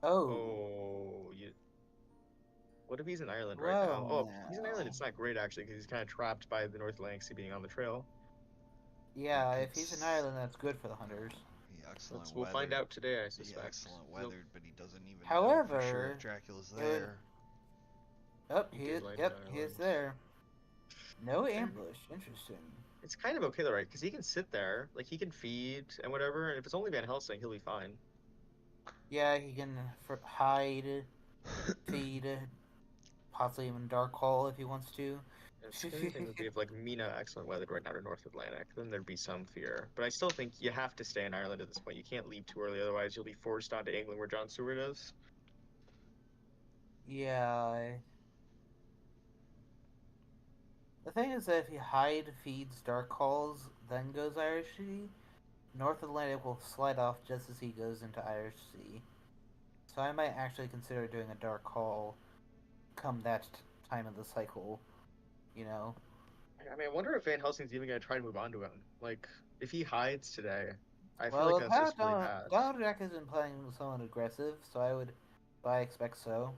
Oh. What if he's in Ireland right now? Well, Oh, if he's in Ireland, it's not great actually, because he's kind of trapped by the North Atlantic Sea being on the trail. Yeah, if he's in Ireland, that's good for the hunters. We'll find out today, I suspect. Excellent weathered, but he doesn't even know However, for sure if Dracula's there. He is there. No ambush. Interesting. It's kind of okay though, right? Because he can sit there, like he can feed and whatever, and if it's only Van Helsing, he'll be fine. Yeah, he can hide, feed, possibly even dark hole if he wants to. And the scary thing would be if like Mina excellent weathered right now to North Atlantic, then there'd be some fear. But I still think you have to stay in Ireland at this point. You can't leave too early, otherwise you'll be forced onto England where John Stewart is. Yeah. The thing is that if he hide feeds Dark Calls, then goes Irish Sea, North Atlantic will slide off just as he goes into Irish Sea. So I might actually consider doing a Dark Call come that time of the cycle, you know? I mean, I wonder if Van Helsing's even gonna try and move on to him. Like, if he hides today, I feel Well, like with that's how just really bad. Donojack has been playing somewhat aggressive, so I expect so.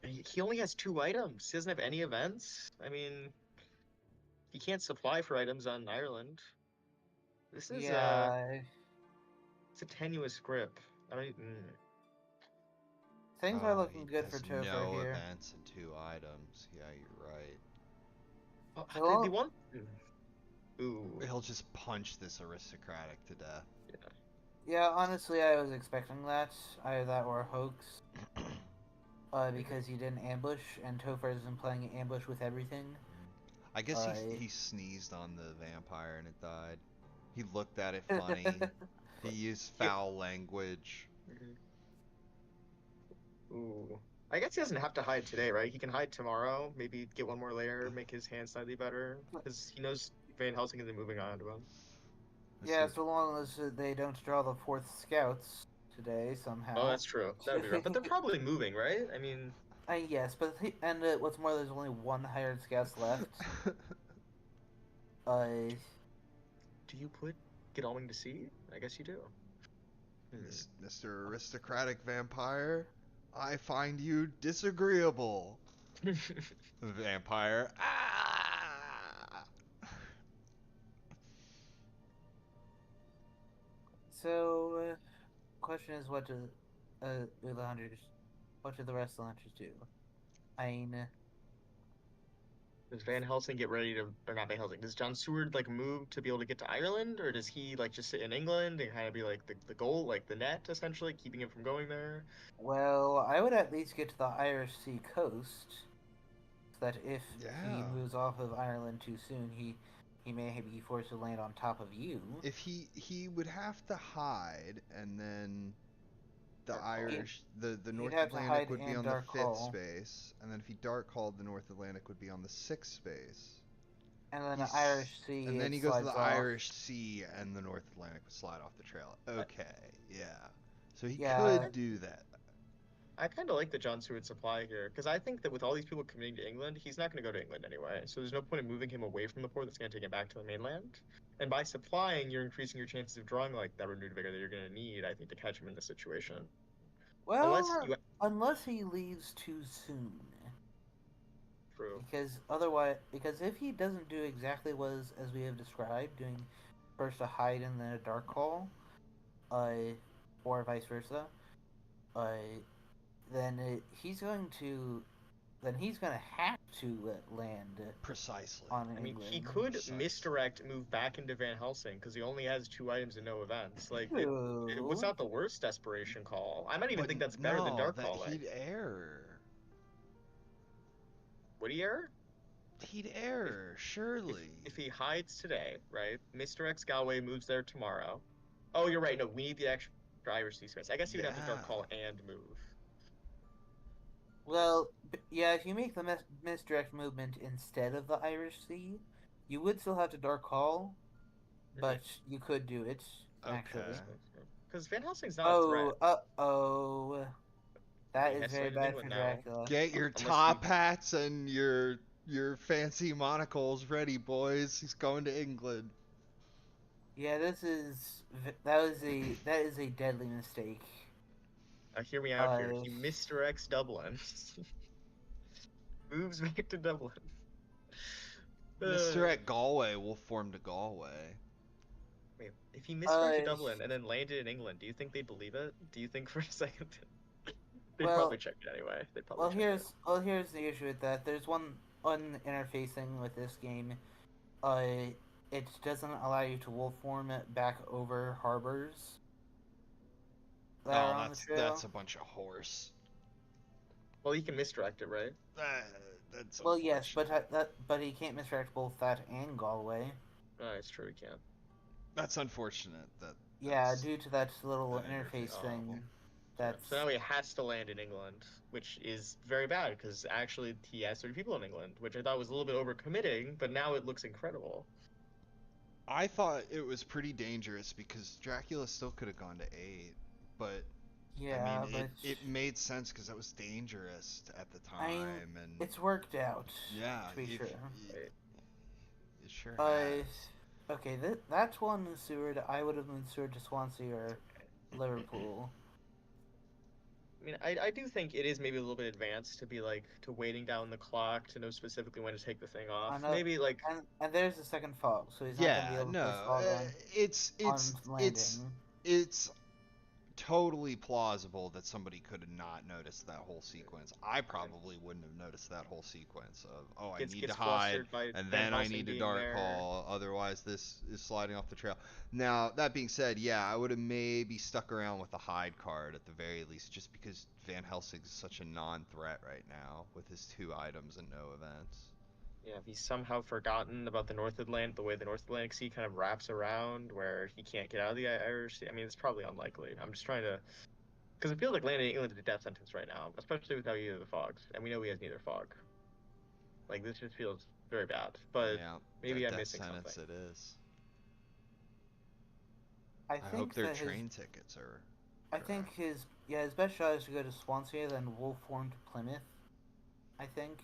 He only has 2 items. He doesn't have any events. I mean, he can't supply for items on Ireland. This is Yeah, it's a tenuous grip. I don't even. things are looking He good for has Topher no here. events and 2 items. Yeah, you're right. Oh, So the long, one. Ooh. He'll just punch this aristocratic to death. yeah, honestly, I was expecting that. Either that or a hoax. Because he didn't ambush, and Topher has been playing ambush with everything. I guess he sneezed on the vampire and it died. He looked at it Yeah. funny. He used Yep. foul language. Ooh. I guess he doesn't have to hide today, right? He can hide tomorrow, maybe get one more layer, make his hand slightly better, because he knows Van Helsing isn't moving on to him. Yeah, so long as they don't draw the 4th scouts today somehow. Oh, that's true. That would be rough. But they're probably moving, right? I mean, Yes, but what's more, there's only 1 hired scouts left. do you put Godalming to sea? I guess you do. Mr. Aristocratic Vampire, I find you disagreeable. Vampire. Ah! So, question is, what do the hunters? What do the rest of the hunters do? I mean, Does Van Helsing get ready to, or not Van Helsing? Does John Seward like move to be able to get to Ireland, or does he like just sit in England and kind of be like the goal, like the net, essentially, keeping him from going there? well, I would at least get to the Irish Sea coast, so that if he Yeah. moves off of Ireland too soon, he may be forced to land on top of you. If he would have to hide, and then the Dark Call. Irish, the He'd North have to Atlantic hide would be and on the dark 5th call, space, and then if he dark called, the North Atlantic would be on the 6th space. and then the Irish Sea And then it he goes to slides the off. Irish Sea, and the North Atlantic would slide off the trail. Okay, yeah. So he Yeah, could do that. I kind of like the John Seward supply here because I think that with all these people committing to England, he's not going to go to England anyway. So there's no point in moving him away from the port that's going to take him back to the mainland. And by supplying, you're increasing your chances of drawing like that renewed vigor that you're going to need, I think, to catch him in this situation. Unless well, you unless he leaves too soon. true. Because if he doesn't do exactly as we have described, doing first a hide and then a dark call, or vice versa, uh, he's going to have to land Precisely. on I mean, England. he could Precisely. misdirect, move back into Van Helsing because he only has 2 items and no events. Like, it was True. not the worst desperation call. I might even But think that's better than no, dark that calling. he'd err. Would he err? He'd If err, surely. if he hides today, right? Misdirects Galway, moves there tomorrow. Oh, you're right. No, we need the extra Irish sea space. I guess he would have to dark call and move. Well, yeah, if you make the misdirect movement instead of the Irish Sea, you would still have to dark call, but you could do it, actually. Okay. Because Van Helsing's not a threat. Oh. That He is has to very land in bad for England now. Dracula. Get your Unless top hats and your fancy monocles ready, boys. He's going to England. Yeah, that is a deadly mistake. Hear me out here. He misdirects Dublin. Moves back to Dublin. Misdirect Galway will form to Galway. Wait, if he misdirected Dublin and then landed in England, do you think they'd believe it? Do you think for a second they'd probably check it anyway? They'd probably here's the issue with that. There's one interfacing with this game. It doesn't allow you to wolf form back over harbors. That's a bunch of horse. Well, he can misdirect it, right? That's well, yes, but he can't misdirect both that and Galway. It's true, he can't. That's unfortunate. Due to that little interface thing. That's So now he has to land in England, which is very bad because actually he has 30 people in England, which I thought was a little bit overcommitting, but now it looks incredible. I thought it was pretty dangerous because Dracula still could have gone to 8, but I yeah, mean, but it made sense because that was dangerous at the I mean, time, and it's worked out. yeah, To be sure. it sure But has. okay, that's one in Seward. I would have moved Seward to Swansea or Liverpool. I mean, I do think it is maybe a little bit advanced to be like to waiting down the clock to know specifically when to take the thing off. I know, Maybe like and there's the second fog, so he's not gonna be Yeah, able to place no, fog it's on landing. it's totally plausible that somebody could have not noticed that whole sequence. I probably wouldn't have noticed that whole sequence of, oh, I need to gets hide, flustered by and Van then I Helsing need to being dark there. call, otherwise this is sliding off the trail. Now, that being said, yeah, I would have maybe stuck around with the hide card at the very least, just because Van Helsing's such a non-threat right now with his 2 items and no events. Yeah, if he's somehow forgotten about the North Atlantic, the way the North Atlantic Sea kind of wraps around, where he can't get out of the Irish Sea. I mean, it's probably unlikely. I'm just trying to, because it feels like landing in England is a death sentence right now, especially without either of the fogs, and we know he has neither fog. Like this just feels very bad. But Yeah, maybe that I'm death missing sentence something. it is. I I hope think their that train tickets are. I think his best shot is to go to Swansea, then Wolfhorn to Plymouth. I think.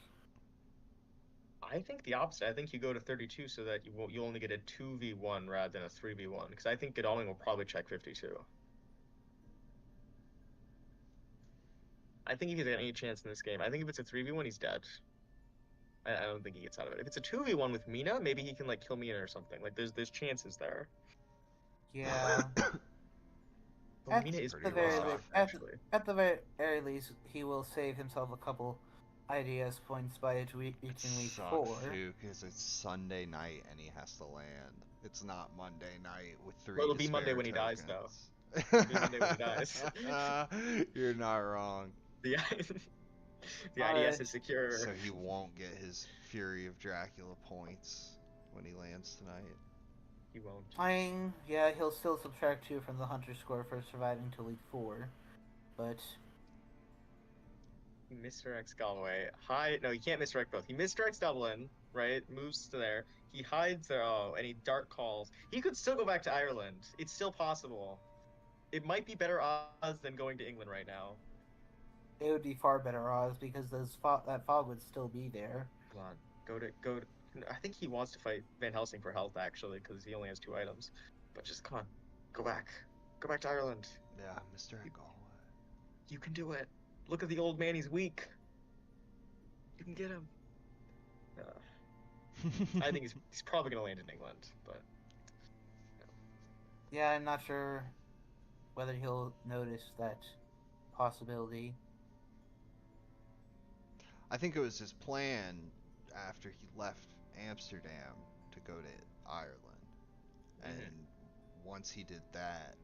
I think the opposite. I think you go to 32 so that you only get a 2v1 rather than a 3v1, because I think Godalming will probably check 52. I think if he's got any chance in this game, I think if it's a 3v1, he's dead. I don't think he gets out of it. If it's a 2v1 with Mina, maybe he can like kill Mina or something. Like there's chances there. Yeah. But Mina is the pretty very rough, at, actually. at the very least, he will save himself a couple IDS points by reaching week 4. Too, because it's Sunday night and he has to land. It's not Monday night with 3 Well, it'll be despair Monday when he dies, tokens. It'll be Monday when he dies. You're not wrong. The IDS is secure. So he won't get his Fury of Dracula points when he lands tonight. He won't. Yeah, he'll still subtract 2 from the Hunter score for surviving till week 4, but He misdirects Galway. No, he can't misdirect both. He misdirects Dublin, right? Moves to there. He hides there. Oh, and he dark calls. He could still go back to Ireland. It's still possible. It might be better odds than going to England right now. it would be far better odds because that fog would still be there. Come on, go to. I think he wants to fight Van Helsing for health actually, because he only has 2 items. But just come on, go back to Ireland. Yeah, Mr. Galway. You can do it. Look at the old man; he's weak. You can get him. I think he's probably gonna land in England, but Yeah, I'm not sure whether he'll notice that possibility. I think it was his plan after he left Amsterdam to go to Ireland. And once he did that,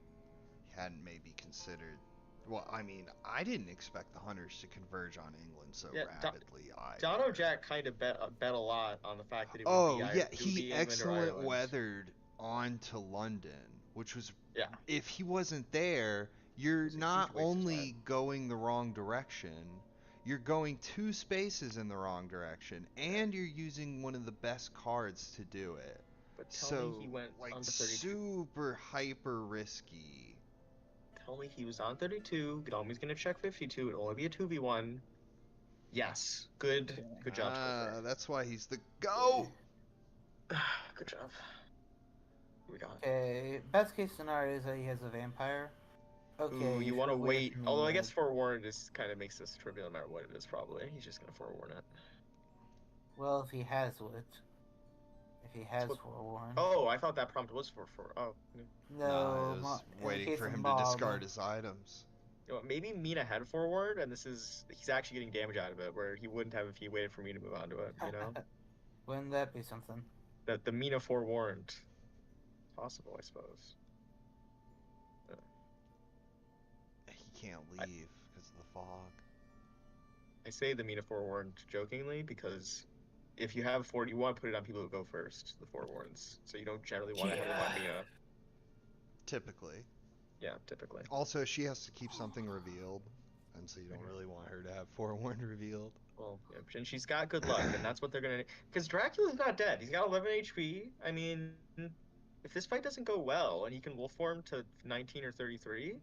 he hadn't maybe considered. Well, I mean, I didn't expect the Hunters to converge on England so rapidly. Donojack kind of bet a lot on the fact that it would he be excellent weathered on to London, which was if he wasn't there, you're not only going the wrong direction, you're going 2 spaces in the wrong direction, and you're using one of the best cards to do it. But tell me he went like on to 32. Super hyper risky. Tell me he was on 32. Godalming's gonna check 52. It'll only be a 2v1. Yes. Good job, Topher. That's why he's the GOAT. Good job. We got it. Okay, best case scenario is that he has a vampire. Okay. Ooh, you want to wait. with Although I me, guess forewarned is kind of makes this trivial no matter what it is. Probably he's just gonna forewarn it. Well, if he has it. If he has forewarned. Oh, I thought that prompt was for. Oh. No, it was in the waiting case for of him Mob, to discard his items. You know, maybe Mina had forward, and he's actually getting damage out of it, where he wouldn't have if he waited for me to move on to it. You know. Wouldn't that be something? The Mina forewarned. Possible, I suppose. He can't leave because of the fog. I say the Mina forewarned jokingly because if you have 40, you want to put it on people who go first, the forewarns. So you don't generally want to have them on Mina. Typically. Yeah, typically. Also, she has to keep something revealed, and so you don't really want her to have forewarned revealed. Well, yeah, and she's got good luck, and that's what they're gonna. Because Dracula's not dead. He's got 11 HP. I mean, if this fight doesn't go well and he can wolf form to 19 or 33,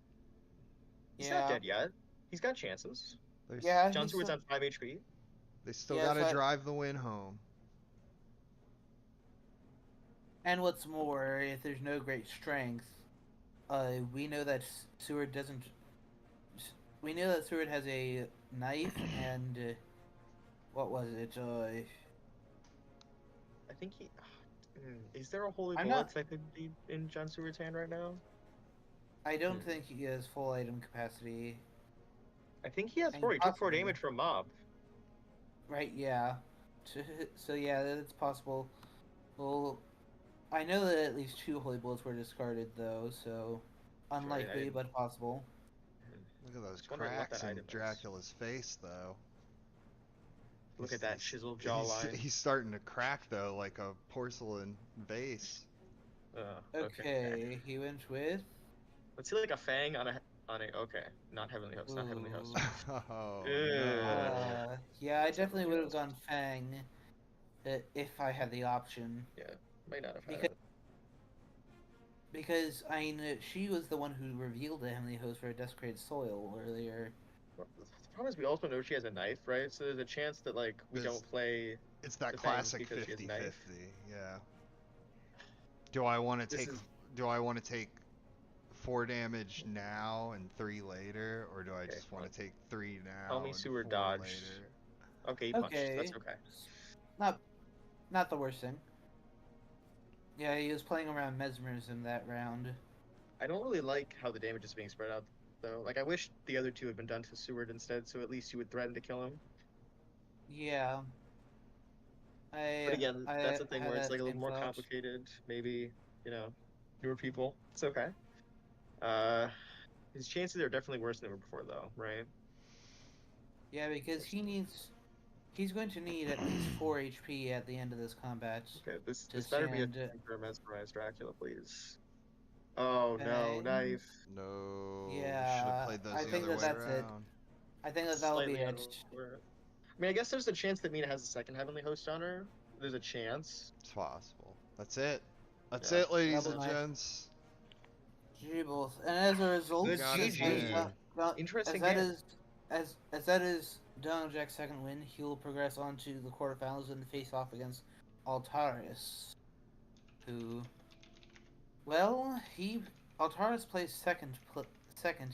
he's not Yeah. dead yet. He's got chances. Yeah, John he's Seward's still, on 5 HP. They still Yeah, gotta so drive the win home. and what's more, if there's no great strength, we know that Seward doesn't. We know that Seward has a knife and what was it? I think he. Is there a holy I'm bullet not- that could be in John Seward's hand right now? I don't think he has full item capacity. I think he has And 4. He took 4 possibly- damage from mob. Right? Yeah. So yeah, that's possible. Well, I know that at least 2 holy bullets were discarded though, so unlikely didn't- but possible. Look at those Just wondering what cracks that in item is. Dracula's face, though. Look at that chiseled jawline. He's starting to crack though, like a porcelain vase. Okay, he went with. Let's see, like a fang on a. Okay, not heavenly host. Not heavenly host. Oh, Ew. no. Yeah, I definitely would have gone Fang if I had the option. Might not have had Because- it. Because, I mean, she was the one who revealed the Heavenly Host for a desecrated soil earlier. The problem is we also know she has a knife, right? So there's a chance that like we There's- don't play. It's that The fang classic because she has 50-50, knife. yeah. Do I want to This take is- do I want to take 4 damage now and 3 later, or do I Okay, just want to take 3 now Tell me and Seward 4 dodged. later? Okay, he punched. Okay. That's okay. Not the worst thing. Yeah, he was playing around mesmerism that round. I don't really like how the damage is being spread out though. Like I wish the other 2 had been done to Seward instead, so at least you would threaten to kill him. Yeah. But again, that's the thing had where it's that like a little same more thought. complicated. Maybe newer people. It's okay. His chances are definitely worse than they were before, though, right? Yeah, because he's going to need at least 4 HP at the end of this combat. Okay, this Just better be a stand it. for mesmerized Dracula, please. Oh no, Okay. knife. No. Should Yeah, have played those I the think other that way that's it. around. I think that'll be Slightly out it. of order. I mean, I guess there's a chance that Mina has a second heavenly host on her. There's a chance. It's possible. That's it. That's Yeah. it, ladies Double and knife. gents. Jeebles. And as a result, Good GG. Interesting as that game. is as that is Donojack's second win, he will progress on to the quarterfinals and face off against Altaris, who, well, Altaris placed second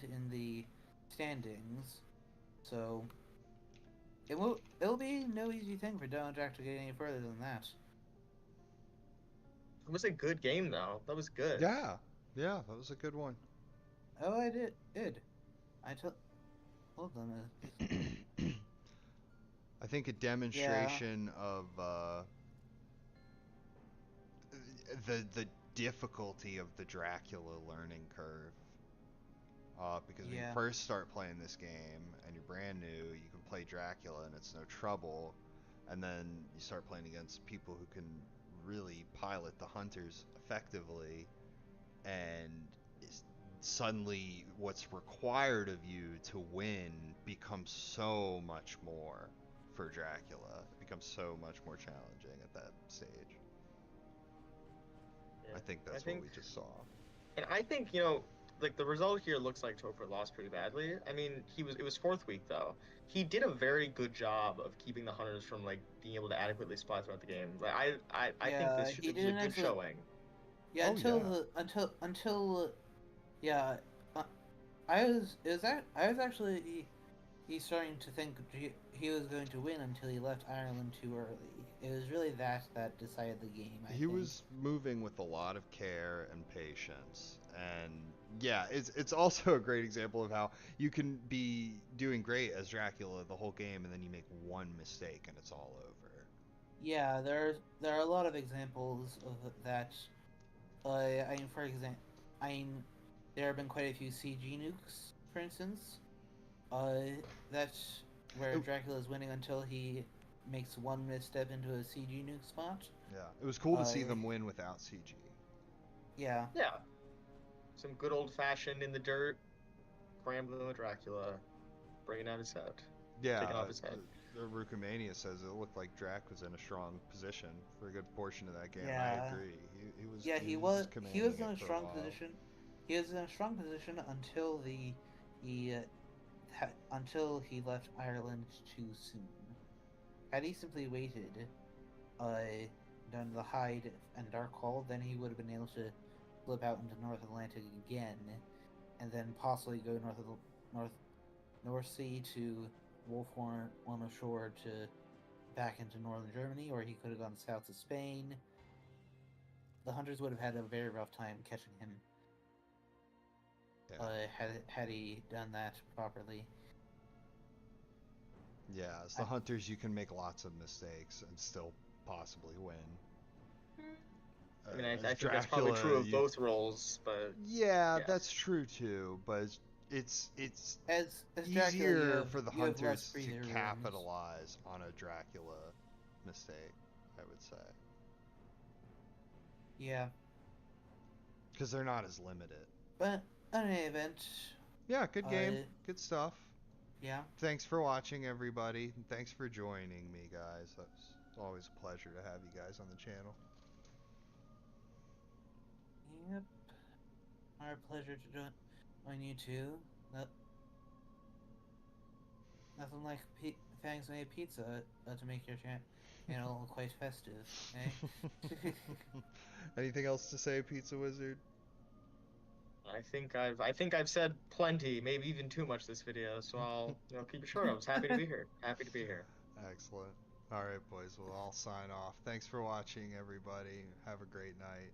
in the standings, so it'll be no easy thing for Donojack to get any further than that. It was a good game, though. That was good. Yeah. Yeah, that was a good one. Oh, I did. I told them. I think a demonstration of the difficulty of the Dracula learning curve. Because when you Yeah. first start playing this game and you're brand new, you can play Dracula and it's no trouble, and then you start playing against people who can really pilot the hunters effectively, and suddenly what's required of you to win becomes so much more for Dracula. It becomes so much more challenging at that stage. Yeah. I think that's think- what we just saw. And I think, like the result here looks like Topher lost pretty badly. I mean, it was 4th week though. He did a very good job of keeping the hunters from like being able to adequately spot throughout the game. Like I think Yeah, this he it was did a an good excellent- showing. Yeah, Oh, until yeah, I was actually starting to think he was going to win until he left Ireland too early. It was really that decided the game. I He think. was moving with a lot of care and patience, and yeah, it's also a great example of how you can be doing great as Dracula the whole game, and then you make one mistake and it's all over. Yeah, there are a lot of examples of that. I mean, for example, there have been quite a few CG nukes, for instance. That's where Oh. Dracula is winning until he makes one misstep into a CG nuke spot. Yeah, it was cool to see Uh, them win without CG. Yeah. Yeah. some good old fashioned in the dirt, scrambling with Dracula, bringing out his head, Yeah, taking off his head. the Rukamania says it looked like Drac was in a strong position for a good portion of that game. I Yeah. agree. He was. Yeah, he was he was commanding in it a for strong while. position. He was in a strong position until until he left Ireland too soon. Had he simply waited, done the Hyde and Darkhold, then he would have been able to flip out into North Atlantic again, and then possibly go north of the North Sea to Wolfhorn on the shore to back into northern Germany, or he could have gone south to Spain. The hunters would have had a very rough time catching him. Yeah. Had he done that properly. Yeah, as the hunters, you can make lots of mistakes and still possibly win. I mean, I As think that's probably true Dracula, of both roles, but yeah, yeah. that's true too. But it's As easier Dracula, for the you have less hunters to breather rooms. capitalize on a Dracula mistake, I would say, Yeah, because they're not as limited. but in any event, Yeah, good game, good stuff. yeah. Thanks for watching, everybody. And thanks for joining me, guys. It's always a pleasure to have you guys on the channel. Yep. Our pleasure to join you too. Nothing like Fangs made pizza to make your channel quite festive, eh? Anything else to say, Pizza Wizard? I think I've said plenty, maybe even too much this video, so I'll keep it short. I was happy to be here. Happy to be here. Excellent. All right, boys. Well, I'll sign off. Thanks for watching, everybody. Have a great night.